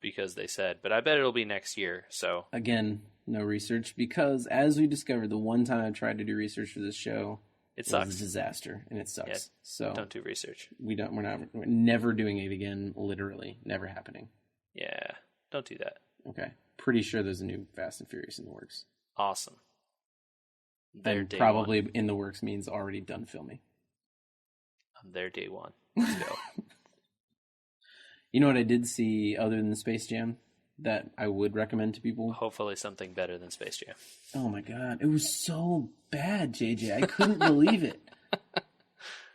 S1: because they said. But I bet it'll be next year, so...
S2: Again, no research, because as we discovered, the one time I tried to do research for this show...
S1: It sucks.
S2: Was a disaster, and it sucks.
S1: Yeah,
S2: so
S1: don't do research.
S2: We're never doing it again, literally. Never happening.
S1: Yeah, don't do that.
S2: Okay. Pretty sure there's a new Fast and Furious in the works.
S1: Awesome.
S2: And probably in the works means already done filming.
S1: On their day one. Let's go.
S2: You know what I did see other than Space Jam that I would recommend to people?
S1: Hopefully something better than Space Jam.
S2: Oh my god. It was so bad, JJ. I couldn't believe it.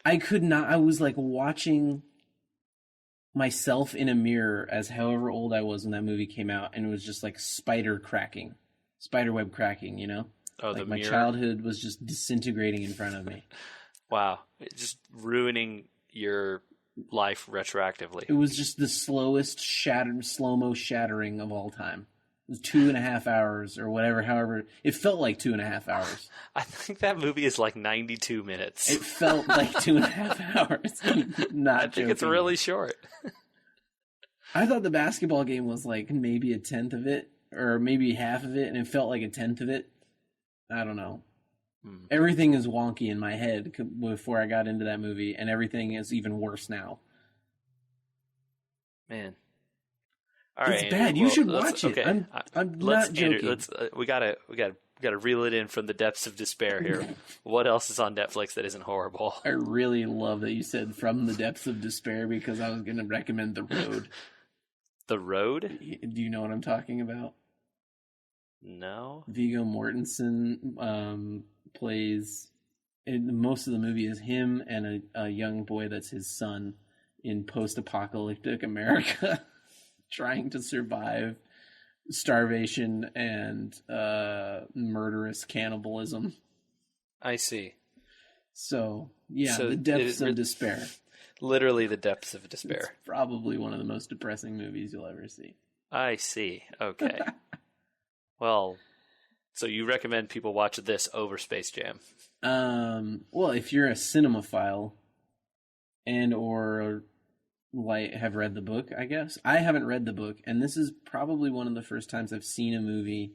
S2: I could not. I was watching myself in a mirror as however old I was when that movie came out, and it was just spider web cracking, you know?
S1: Oh, the
S2: my
S1: mirror?
S2: childhood was just disintegrating in front of me.
S1: Wow. Just ruining your life retroactively.
S2: It was just the slowest slow-mo shattering of all time. It was 2.5 hours or whatever, however. It felt like 2.5 hours.
S1: I think that movie is 92 minutes.
S2: It felt like 2.5 hours. I
S1: think it's really short.
S2: I thought the basketball game was maybe a tenth of it, or maybe half of it, and it felt like a tenth of it. I don't know. Everything is wonky in my head before I got into that movie, and everything is even worse now.
S1: Man.
S2: All right, it's bad. You should watch it. Okay. I'm not joking.
S1: Andrew, we gotta reel it in from the depths of despair here. What else is on Netflix that isn't horrible?
S2: I really love that you said from the depths of despair, because I was going to recommend The Road.
S1: The Road?
S2: Do you know what I'm talking about?
S1: No.
S2: Viggo Mortensen plays... most of the movie is him and a young boy that's his son in post-apocalyptic America trying to survive starvation and murderous cannibalism.
S1: I see.
S2: So, yeah, the depths of despair.
S1: Literally the depths of despair.
S2: It's probably one of the most depressing movies you'll ever see.
S1: I see. Okay. Well, so you recommend people watch this over Space Jam?
S2: Well, if you're a cinemaphile and or have read the book, I guess. I haven't read the book, and this is probably one of the first times I've seen a movie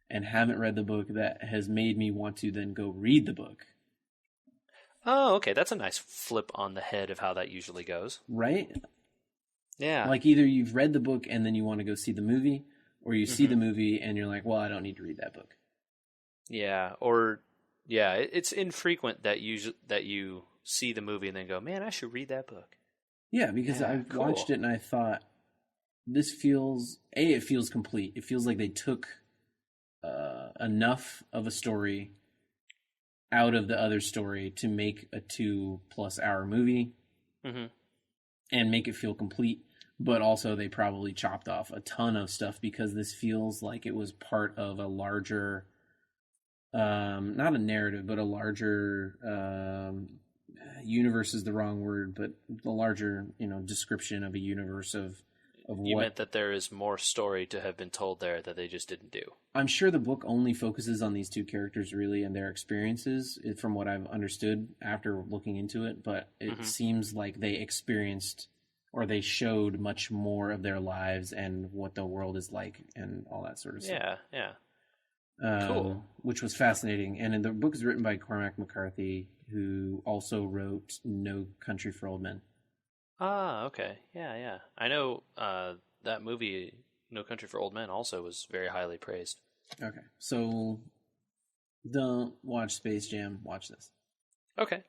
S2: and haven't read the book that has made me want to then go read the book.
S1: Oh, okay. That's a nice flip on the head of how that usually goes.
S2: Right?
S1: Yeah.
S2: Like either you've read the book and then you want to go see the movie, or you see the movie and you're like, well, I don't need to read that book.
S1: Yeah. Or, yeah, it's infrequent that you see the movie and then go, man, I should read that book.
S2: Yeah, because I watched it and I thought, this feels, it feels complete. It feels like they took enough of a story out of the other story to make a 2+ hour movie and make it feel complete. But also they probably chopped off a ton of stuff because this feels like it was part of a larger, not a narrative, but a larger, universe is the wrong word, but the larger, description of a universe of
S1: You meant that there is more story to have been told there that they just didn't do.
S2: I'm sure the book only focuses on these two characters really and their experiences, from what I've understood after looking into it, but it seems like they experienced or they showed much more of their lives and what the world is like and all that sort of stuff.
S1: Yeah. Cool.
S2: Which was fascinating. And the book is written by Cormac McCarthy, who also wrote No Country for Old Men.
S1: Ah, okay. Yeah. I know that movie, No Country for Old Men, also was very highly praised.
S2: Okay. So don't watch Space Jam. Watch this.
S1: Okay.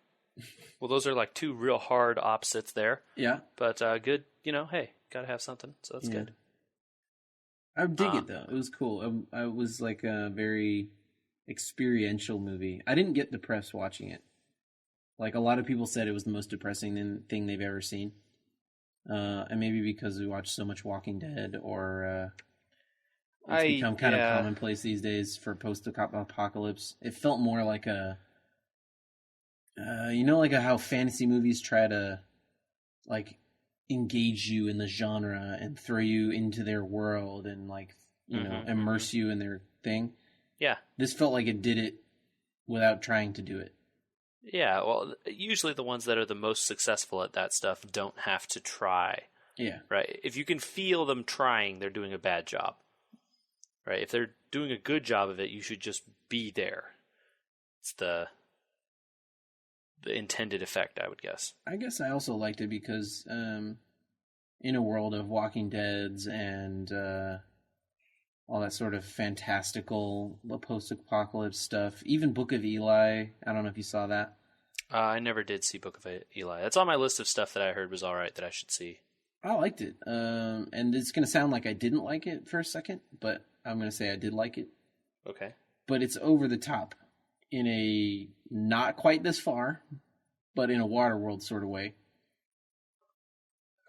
S1: Well, those are like two real hard opposites there.
S2: Yeah.
S1: But good, hey, gotta have something, so that's good.
S2: I dig it, though. It was cool. It was like a very experiential movie. I didn't get depressed watching it. Like, a lot of people said it was the most depressing thing they've ever seen. And maybe because we watch so much Walking Dead, or it's become kind of commonplace these days for post-apocalypse. It felt more like a... like how fantasy movies try to, like, engage you in the genre and throw you into their world and, like, immerse you in their thing.
S1: Yeah.
S2: This felt like it did it without trying to do it.
S1: Yeah, well, usually the ones that are the most successful at that stuff don't have to try.
S2: Yeah.
S1: Right? If you can feel them trying, they're doing a bad job. Right? If they're doing a good job of it, you should just be there. It's the intended effect, I would guess.
S2: I guess I also liked it because in a world of Walking Deads and all that sort of fantastical post-apocalypse stuff, even Book of Eli, I don't know if you saw that.
S1: I never did see Book of Eli. It's on my list of stuff that I heard was all right that I should see.
S2: I liked it. And it's going to sound like I didn't like it for a second, but I'm going to say I did like it.
S1: Okay.
S2: But it's over the top in a not quite this far, but in a Waterworld sort of way.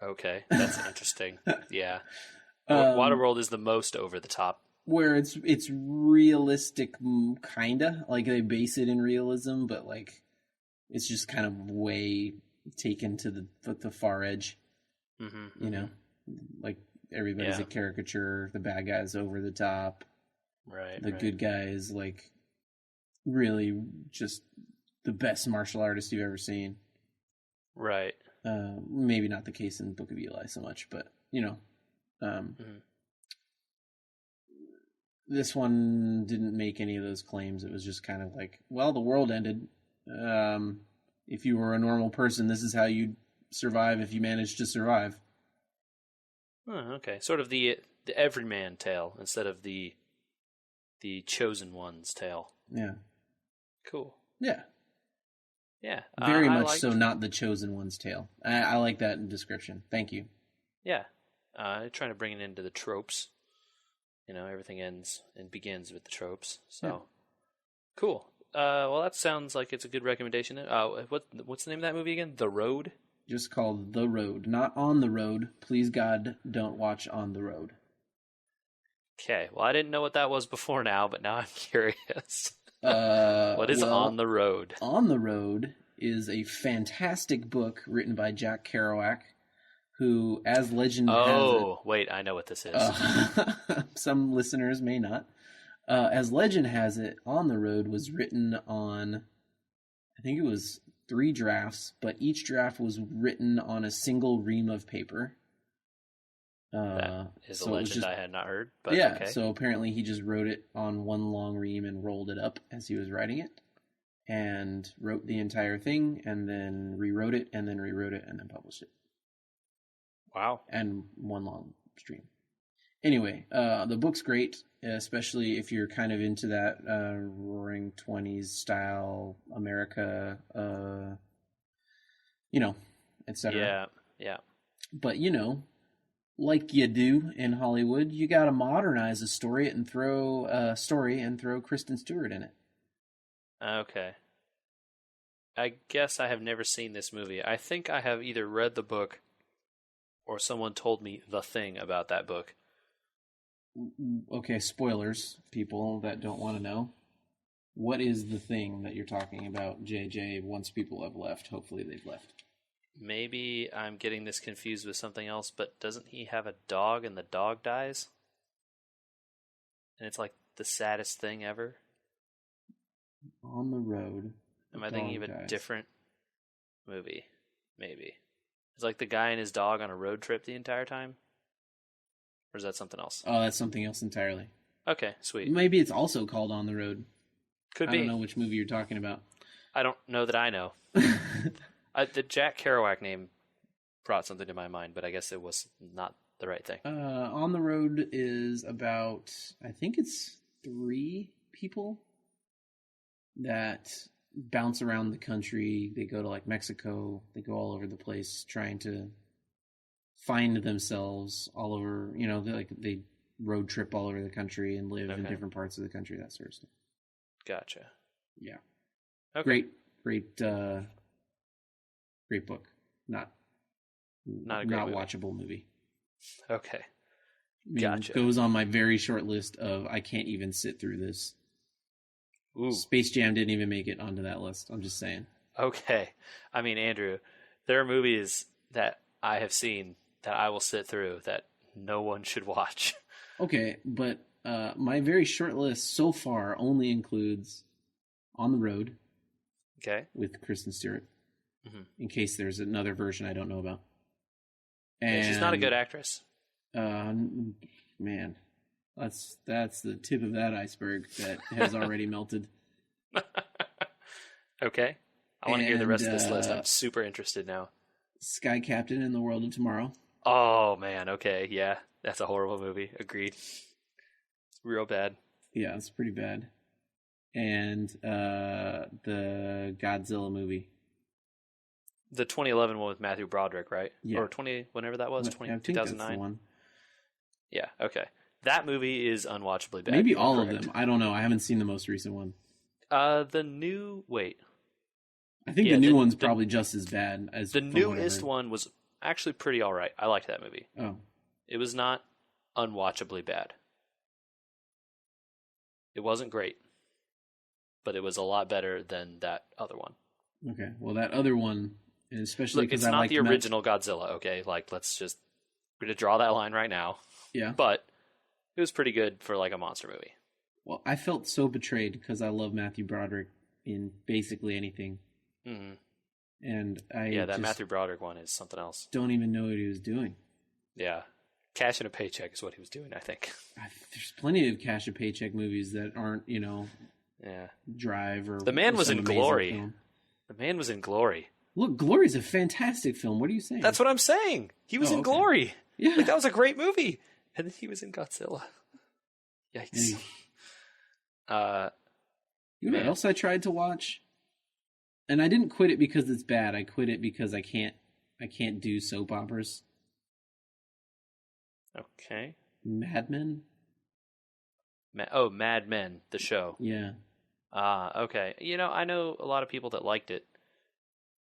S1: Okay, that's interesting. Yeah. Waterworld is the most over the top.
S2: Where it's realistic, kinda. Like, they base it in realism, but, like, it's just kind of way taken to the far edge. Like, everybody's a caricature, the bad guy's over the top.
S1: Right.
S2: The good guy is, like, really just the best martial artist you've ever seen.
S1: Right.
S2: Maybe not the case in Book of Eli so much, but, this one didn't make any of those claims. It was just kind of like, well, the world ended. If you were a normal person, this is how you'd survive if you managed to survive.
S1: Oh, okay. Sort of the everyman tale instead of the chosen one's tale.
S2: Yeah.
S1: Cool.
S2: Yeah.
S1: Yeah.
S2: Very much so not the chosen one's tale. I like that description. Thank you.
S1: Yeah. Trying to bring it into the tropes. Everything ends and begins with the tropes. So, cool. Well, that sounds like it's a good recommendation. What's the name of that movie again? The Road?
S2: Just called The Road. Not On the Road. Please, God, don't watch On the Road.
S1: Okay. Well, I didn't know what that was before now, but now I'm curious. What is On the Road?
S2: On the Road is a fantastic book written by Jack Kerouac, who, as legend has it...
S1: Oh, wait, I know what this is.
S2: Some listeners may not. As legend has it, On the Road was written on, I think it was 3 drafts, but each draft was written on a single ream of paper.
S1: That is a
S2: so it was
S1: legend
S2: just,
S1: I had not heard, but
S2: yeah,
S1: okay.
S2: so apparently he just wrote it on one long ream and rolled it up as he was writing it, and wrote the entire thing, and then rewrote it, and then rewrote it, and then published it.
S1: Wow.
S2: And one long stream. Anyway, the book's great, especially if you're kind of into that Roaring '20s style America, etc.
S1: Yeah, yeah.
S2: But, like you do in Hollywood, you got to modernize a story and throw Kristen Stewart in it.
S1: Okay. I guess I have never seen this movie. I think I have either read the book or someone told me the thing about that book.
S2: Okay, spoilers, people that don't want to know. What is the thing that you're talking about, JJ, once people have left? Hopefully they've left.
S1: Maybe I'm getting this confused with something else, but doesn't he have a dog and the dog dies? And it's like the saddest thing ever?
S2: On the Road.
S1: Am I thinking of a different movie? Maybe. It's like the guy and his dog on a road trip the entire time? Or is that something else?
S2: Oh, that's something else entirely.
S1: Okay, sweet.
S2: Maybe it's also called On the Road.
S1: Could be.
S2: I don't know which movie you're talking about.
S1: I don't know that I know. The Jack Kerouac name brought something to my mind, but I guess it was not the right thing.
S2: On the Road is about, I think it's 3 people that bounce around the country. They go to like Mexico. They go all over the place trying to find themselves all over, they road trip all over the country and live in different parts of the country, that sort of stuff.
S1: Gotcha.
S2: Yeah.
S1: Okay.
S2: Great book. Not
S1: a great movie.
S2: Watchable movie.
S1: Okay.
S2: Gotcha. It goes on my very short list of I can't even sit through this.
S1: Ooh.
S2: Space Jam didn't even make it onto that list. I'm just saying.
S1: Okay. I mean, Andrew, there are movies that I have seen that I will sit through that no one should watch.
S2: Okay, but my very short list so far only includes On the Road.
S1: Okay.
S2: With Kristen Stewart. Mm-hmm. In case there's another version I don't know about. And
S1: yeah, she's not a good actress.
S2: Man, that's the tip of that iceberg that has already melted.
S1: Okay. I want to hear the rest of this list. I'm super interested now.
S2: Sky Captain and the World of Tomorrow.
S1: Oh, man. Okay. Yeah. That's a horrible movie. Agreed. It's real bad.
S2: Yeah, it's pretty bad. And the Godzilla movie.
S1: The 2011 one with Matthew Broderick, right?
S2: Yeah.
S1: Or whenever that was, 2009?
S2: That's the one.
S1: Yeah, okay. That movie is unwatchably bad.
S2: Maybe all of them. I don't know. I haven't seen the most recent one.
S1: I think
S2: the new one's probably just as bad as
S1: the newest one was actually pretty all right. I liked that movie.
S2: Oh.
S1: It was not unwatchably bad. It wasn't great, but it was a lot better than that other one.
S2: Okay. Well, that other one, and especially
S1: because it's not the original Godzilla, okay? Like, we're going to draw that line right now.
S2: Yeah.
S1: But it was pretty good for like a monster movie.
S2: Well, I felt so betrayed because I love Matthew Broderick in basically anything.
S1: Mm-hmm.
S2: And
S1: that Matthew Broderick one is something else.
S2: Don't even know what he was doing.
S1: Yeah. Cash and a Paycheck is what he was doing, I think.
S2: There's plenty of Cash and Paycheck movies that aren't, Drive or...
S1: The Man was in Glory. Film. The Man was in Glory.
S2: Look, Glory's a fantastic film. What are you saying?
S1: That's what I'm saying. He was in Glory.
S2: Yeah.
S1: Like, that was a great movie. And then he was in Godzilla. Yikes.
S2: You know what else I tried to watch? And I didn't quit it because it's bad. I quit it because I can't do soap operas.
S1: Okay.
S2: Mad Men?
S1: Mad Men, the show.
S2: Yeah.
S1: Okay. I know a lot of people that liked it.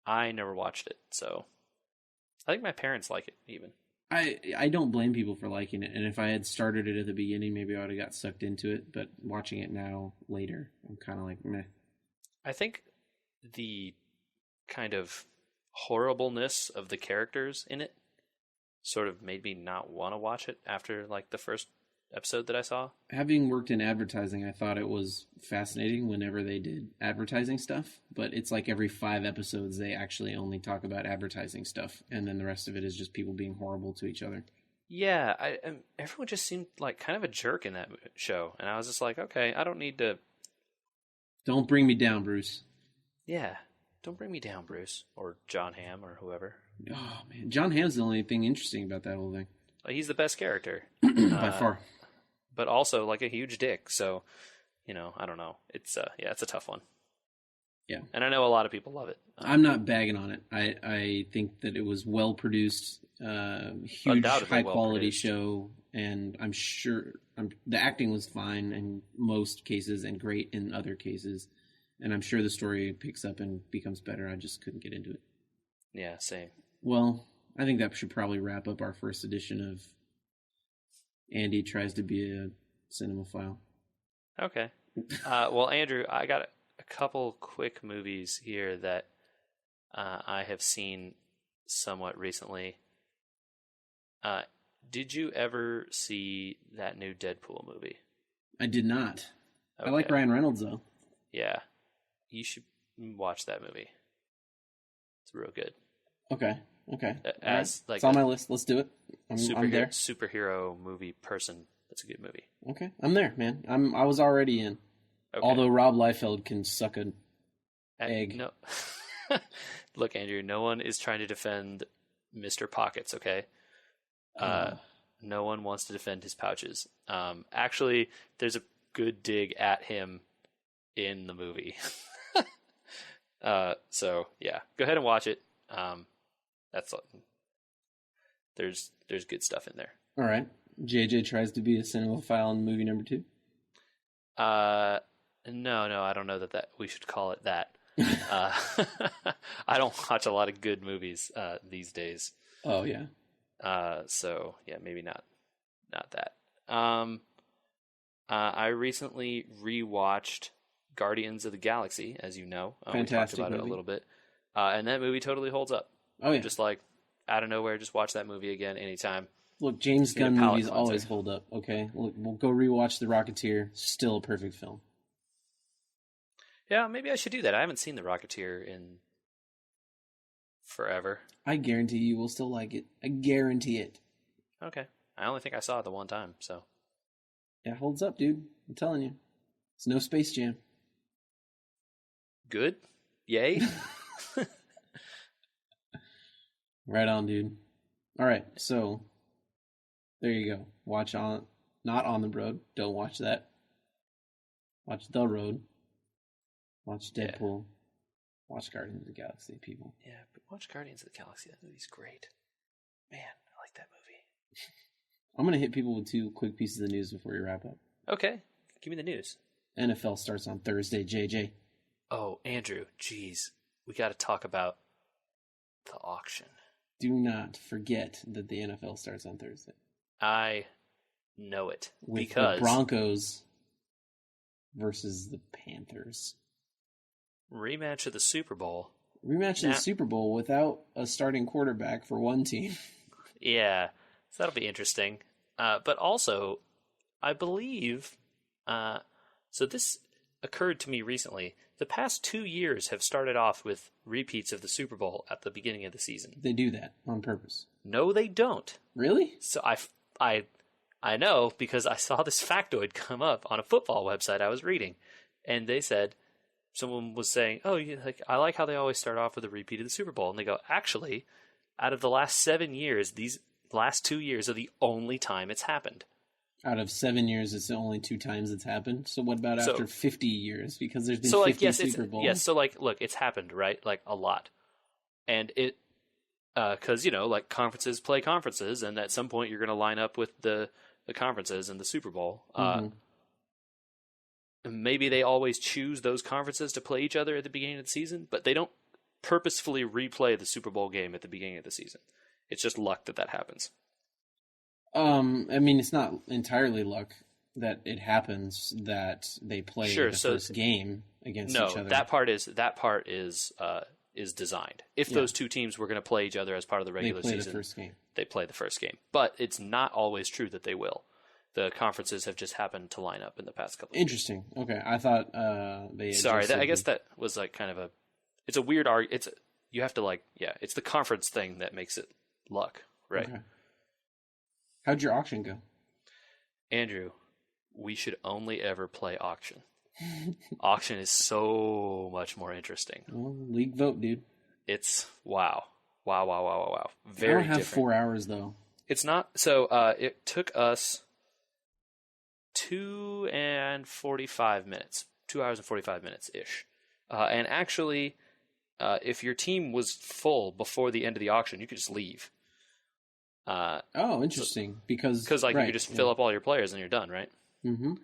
S1: I never watched it, so I think my parents like it even.
S2: I don't blame people for liking it, and if I had started it at the beginning, maybe I would have got sucked into it, but watching it now, later, I'm kind of like, meh.
S1: I think the kind of horribleness of the characters in it sort of made me not want to watch it after, like, the first episode that I saw.
S2: Having worked in advertising, I thought it was fascinating whenever they did advertising stuff, but it's like every 5 episodes they actually only talk about advertising stuff, and then the rest of it is just people being horrible to each other.
S1: Yeah, everyone just seemed like kind of a jerk in that show, and I was just like, okay, I don't need to.
S2: Don't bring me down, Bruce.
S1: Yeah, don't bring me down, Bruce, or John Hamm, or whoever.
S2: Oh man, John Hamm's the only thing interesting about that whole thing.
S1: He's the best character
S2: By far.
S1: But also like a huge dick. So, I don't know. It's it's a tough one.
S2: Yeah,
S1: and I know a lot of people love it.
S2: I'm not bagging on it. I think that it was well produced, huge high quality show, and I'm sure the acting was fine in most cases and great in other cases, and I'm sure the story picks up and becomes better. I just couldn't get into it.
S1: Yeah, same.
S2: Well, I think that should probably wrap up our first edition of Andy Tries to Be a Cinemaphile.
S1: Okay. Well, Andrew, I got a couple quick movies here that I have seen somewhat recently. Did you ever see that new Deadpool movie?
S2: I did not.
S1: Okay.
S2: I like Ryan Reynolds, though.
S1: Yeah. You should watch that movie. It's real good.
S2: Okay.
S1: As
S2: right. It's on my list. Let's do it. I'm there.
S1: Superhero movie person. That's a good movie.
S2: Okay. I'm there, man. I was already in. Okay. Although Rob Liefeld can suck an egg.
S1: No. Look, Andrew, no one is trying to defend Mr. Pockets, okay? No one wants to defend his pouches. Actually, there's a good dig at him in the movie. So yeah, go ahead and watch it. There's good stuff in there.
S2: All right. JJ Tries to Be a Cinemaphile in movie number 2.
S1: No, I don't know that we should call it that. I don't watch a lot of good movies these days.
S2: Oh yeah.
S1: So yeah, maybe not that. I recently rewatched Guardians of the Galaxy, as you know.
S2: Fantastic
S1: we talked about
S2: movie.
S1: It a little bit. And that movie totally holds up.
S2: Oh yeah.
S1: Just like out of nowhere, just watch that movie again anytime.
S2: Look, James Gunn movies always hold up, okay? Look, we'll go rewatch The Rocketeer. Still a perfect film.
S1: Yeah, maybe I should do that. I haven't seen The Rocketeer in forever.
S2: I guarantee you will still like it. I guarantee it.
S1: Okay. I only think I saw it the one time, so.
S2: Yeah, it holds up, dude. I'm telling you. It's no Space Jam.
S1: Good? Yay?
S2: Right on, dude. All right, so there you go. Watch on, not On the Road. Don't watch that. Watch The Road. Watch Deadpool. Yeah. Watch Guardians of the Galaxy, people.
S1: Yeah, but watch Guardians of the Galaxy. That movie's great. Man, I like that movie.
S2: I'm going to hit people with 2 quick pieces of news before we wrap up.
S1: Okay. Give me the news.
S2: NFL starts on Thursday, JJ.
S1: Oh, Andrew, geez. We got to talk about the auction.
S2: Do not forget that the NFL starts on Thursday.
S1: I know it.
S2: With
S1: because
S2: the Broncos versus the Panthers.
S1: Rematch of the Super Bowl.
S2: Rematch of the Super Bowl without a starting quarterback for one team.
S1: Yeah, so that'll be interesting. But also, I believe, so this occurred to me recently. The past 2 years have started off with repeats of the Super Bowl at the beginning of the season.
S2: They do that on purpose.
S1: No, they don't.
S2: Really?
S1: So I know because I saw this factoid come up on a football website I was reading, and they said, someone was saying, "Oh, I like how they always start off with a repeat of the Super Bowl," and they go, "Actually, out of the last 7 years, these last 2 years are the only time it's happened."
S2: Out of 7 years, it's the only 2 times it's happened. So what about after 50 years? Because there's been 50 Super Bowls.
S1: Yes, so look, it's happened, right? Like a lot, and it, because like conferences play conferences, and at some point you're going to line up with the conferences in the Super Bowl. Maybe they always choose those conferences to play each other at the beginning of the season, but they don't purposefully replay the Super Bowl game at the beginning of the season. It's just luck that happens.
S2: I mean, it's not entirely luck that it happens that they play the first game against each other.
S1: No, that part is designed. If those 2 teams were going to play each other as part of the regular season,
S2: the first game.
S1: they play the first game. But it's not always true that they will. The conferences have just happened to line up in the past couple of
S2: Interesting. Okay, I thought they.
S1: Sorry, I guess that was like kind of a. It's a weird it's you have to like it's the conference thing that makes it luck, right?
S2: Okay. How'd your auction go?
S1: Andrew, we should only ever play auction. Auction is so much more interesting.
S2: Well, league vote, dude.
S1: It's wow. Very
S2: I don't have
S1: different.
S2: 4 hours though.
S1: It's not so. It took us 2 and 45 minutes, 2 hours and 45 minutes ish, and actually. If your team was full before the end of the auction, you could just leave.
S2: Interesting. Because
S1: you could just fill up all your players and you're done, right?
S2: Mm-hmm.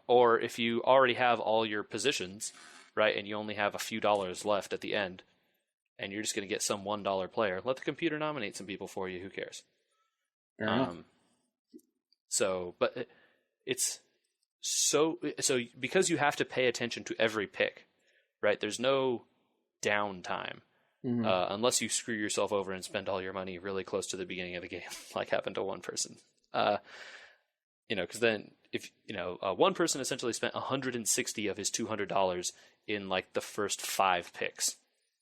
S1: Or if you already have all your positions, right, and you only have a few dollars left at the end, and you're just going to get some $1 player, let the computer nominate some people for you. Who cares?
S2: Fair enough.
S1: But it's so because you have to pay attention to every pick, right? There's no downtime unless you screw yourself over and spend all your money really close to the beginning of the game, like happened to one person. Because then if one person essentially spent 160 of his $200 in like the first 5 picks.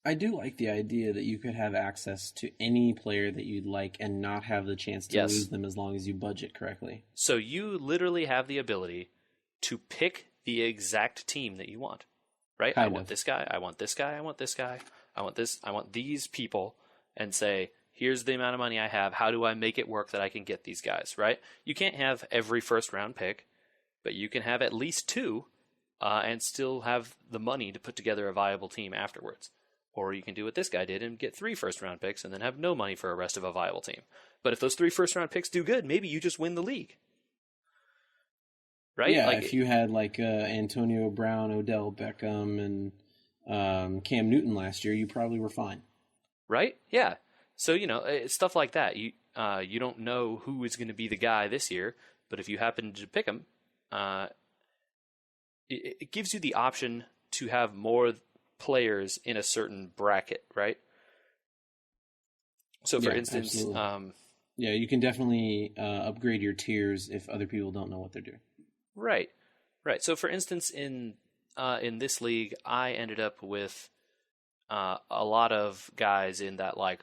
S2: I do like the idea that you could have access to any player that you'd like and not have the chance to lose them as long as you budget correctly.
S1: So you literally have the ability to pick the exact team that you want. Right? I want this guy, I want this guy, I want this guy, I want this, I want these people, and say, here's the amount of money I have, how do I make it work that I can get these guys, right? You can't have every first round pick, but you can have at least 2 and still have the money to put together a viable team afterwards. Or you can do what this guy did and get 3 first round picks and then have no money for a rest of a viable team. But if those 3 first round picks do good, maybe you just win the league. Right?
S2: Yeah, if you had like Antonio Brown, Odell Beckham, and Cam Newton last year, you probably were fine.
S1: Right? Yeah. So, it's stuff like that. You don't know who is going to be the guy this year, but if you happen to pick him, it gives you the option to have more players in a certain bracket, right? So, for instance...
S2: you can definitely upgrade your tiers if other people don't know what they're doing.
S1: Right. So, for instance, in this league, I ended up with a lot of guys in that low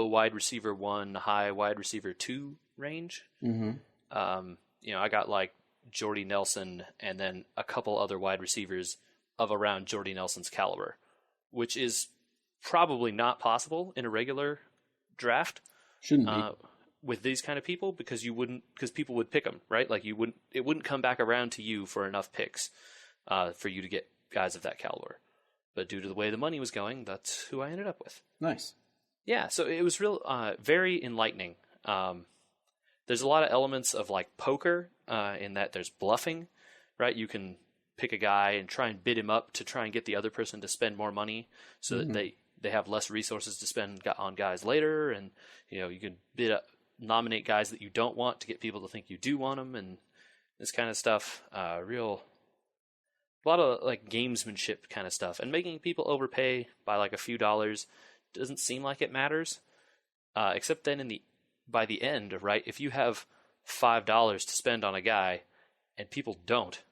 S1: wide receiver 1, high wide receiver 2 range.
S2: Mm-hmm.
S1: I got like Jordy Nelson and then a couple other wide receivers of around Jordy Nelson's caliber, which is probably not possible in a regular draft.
S2: Shouldn't be.
S1: With these kind of people because people would pick them, right? Like it wouldn't come back around to you for enough picks for you to get guys of that caliber. But due to the way the money was going, that's who I ended up with.
S2: Nice.
S1: Yeah, so it was very enlightening. There's a lot of elements of like poker in that there's bluffing, right? You can pick a guy and try and bid him up to try and get the other person to spend more money so that they have less resources to spend on guys later, and you can nominate guys that you don't want to get people to think you do want them, and this kind of stuff. A lot of like gamesmanship kind of stuff, and making people overpay by like a few dollars doesn't seem like it matters, except then by the end, right? If you have $5 to spend on a guy and people don't,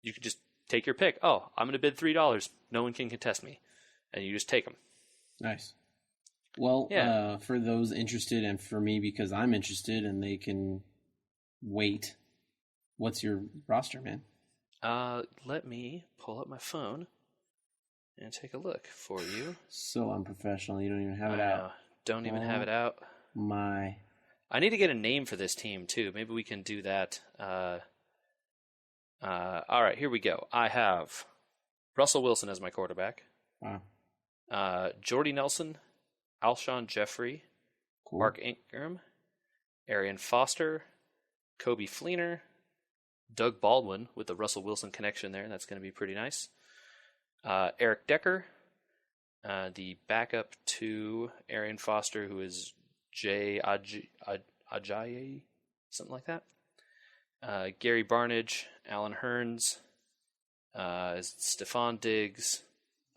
S1: you can just take your pick. Oh, I'm going to bid $3. No one can contest me, and you just take them.
S2: Nice. Well, for those interested, and for me because I'm interested, and they can wait. What's your roster, man?
S1: Let me pull up my phone and take a look for you.
S2: So unprofessional. You don't even have it out.
S1: Don't even have it out.
S2: My.
S1: I need to get a name for this team, too. Maybe we can do that. All right, here we go. I have Russell Wilson as my quarterback.
S2: Wow.
S1: Jordy Nelson, Alshon Jeffrey,
S2: Cool.
S1: Mark Ingram, Arian Foster, Kobe Fleener, Doug Baldwin with the Russell Wilson connection there. That's going to be pretty nice. Eric Decker, the backup to Arian Foster, who is Jay Ajayi, something like that. Gary Barnage, Alan Hearns, Stephon Diggs,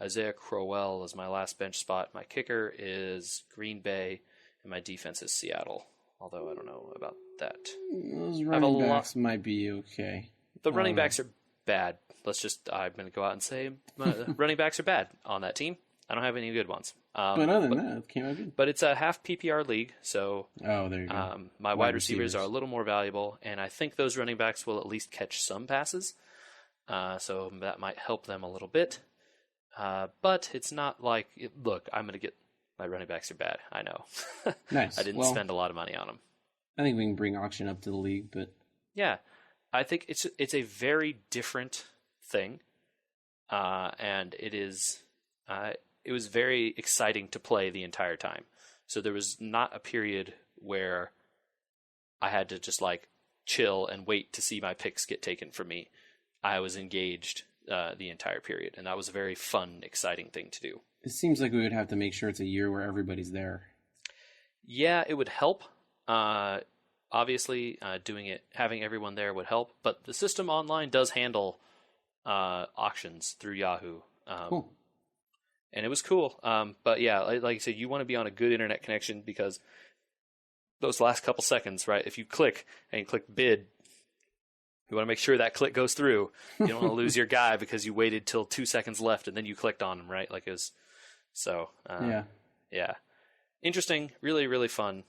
S1: Isaiah Crowell is my last bench spot. My kicker is Green Bay, and my defense is Seattle. although I don't know about that.
S2: Those running backs might be okay.
S1: The running backs are bad. I'm going to go out and say running backs are bad on that team. I don't have any good ones.
S2: But other than that, it came out good.
S1: But it's a half PPR league, so
S2: there you go.
S1: My wide receivers are a little more valuable, and I think those running backs will at least catch some passes. So that might help them a little bit. But it's not like, look, I'm going to get my running backs are bad. I know.
S2: Nice.
S1: I didn't spend a lot of money on them.
S2: I think we can bring auction up to the league, but
S1: yeah, I think it's a very different thing, and it is. It was very exciting to play the entire time. So there was not a period where I had to just like chill and wait to see my picks get taken from me. I was engaged the entire period, and that was a very fun, exciting thing to do.
S2: It seems like we would have to make sure it's a year where everybody's there.
S1: Yeah, it would help. Obviously, having everyone there would help, but the system online does handle auctions through Yahoo.
S2: Cool.
S1: And it was cool. But yeah, like I said, you want to be on a good internet connection because those last couple seconds, right? If you click and you click bid, you want to make sure that click goes through. You don't want to lose your guy because you waited till 2 seconds left and then you clicked on him, right? Like it was, so yeah. Interesting, really, really fun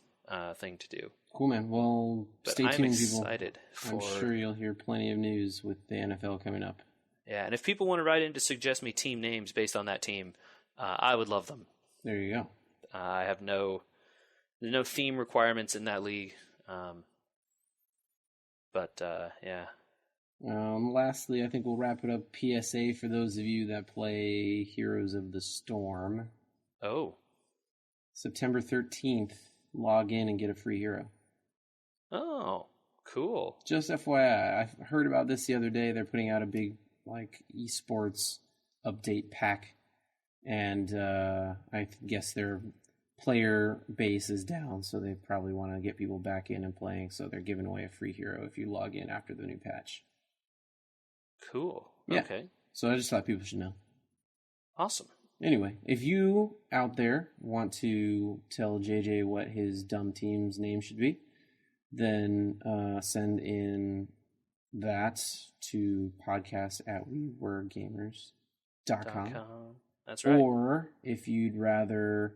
S1: thing to do.
S2: Cool, man. Well, stay tuned, people.
S1: Excited
S2: I'm sure you'll hear plenty of news with the NFL coming up.
S1: Yeah, and if people want to write in to suggest me team names based on that team, I would love them.
S2: There you go.
S1: I have no theme requirements in that league. But yeah.
S2: Lastly, I think we'll wrap it up. PSA for those of you that play Heroes of the Storm.
S1: Oh.
S2: September 13th, log in and get a free hero.
S1: Oh, cool.
S2: Just FYI, I heard about this the other day. They're putting out a big esports update pack, and I guess their player base is down, so they probably want to get people back in and playing, so they're giving away a free hero if you log in after the new patch.
S1: Cool.
S2: Yeah.
S1: Okay.
S2: So I just thought people should know.
S1: Awesome.
S2: Anyway, if you out there want to tell JJ what his dumb team's name should be, then send in that to podcast@weweregamers.com.
S1: That's right.
S2: Or if you'd rather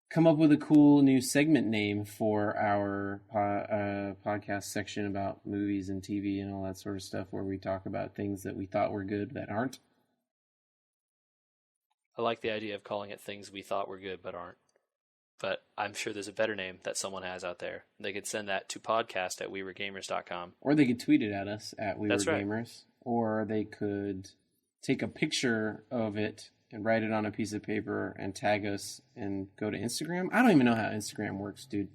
S2: come up with a cool new segment name for our podcast section about movies and TV and all that sort of stuff, where we talk about things that we thought were good that aren't.
S1: I like the idea of calling it things we thought were good but aren't. But I'm sure there's a better name that someone has out there. They could send that to podcast@weweregamers.com.
S2: Or they could tweet it at us at
S1: That's right.
S2: weweregamers. Or they could take a picture of it and write it on a piece of paper and tag us and go to Instagram. I don't even know how Instagram works, dude.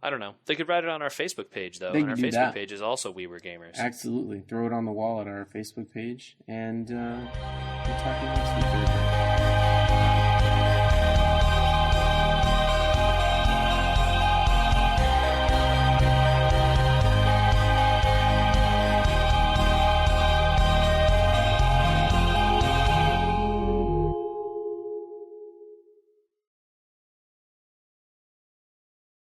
S1: I don't know. They could write it on our Facebook page, though.
S2: They
S1: And our
S2: can do
S1: Facebook
S2: that.
S1: page is also We Were Gamers.
S2: Absolutely. Throw it on the wall at our Facebook page. And we'll talk to you next week, everybody.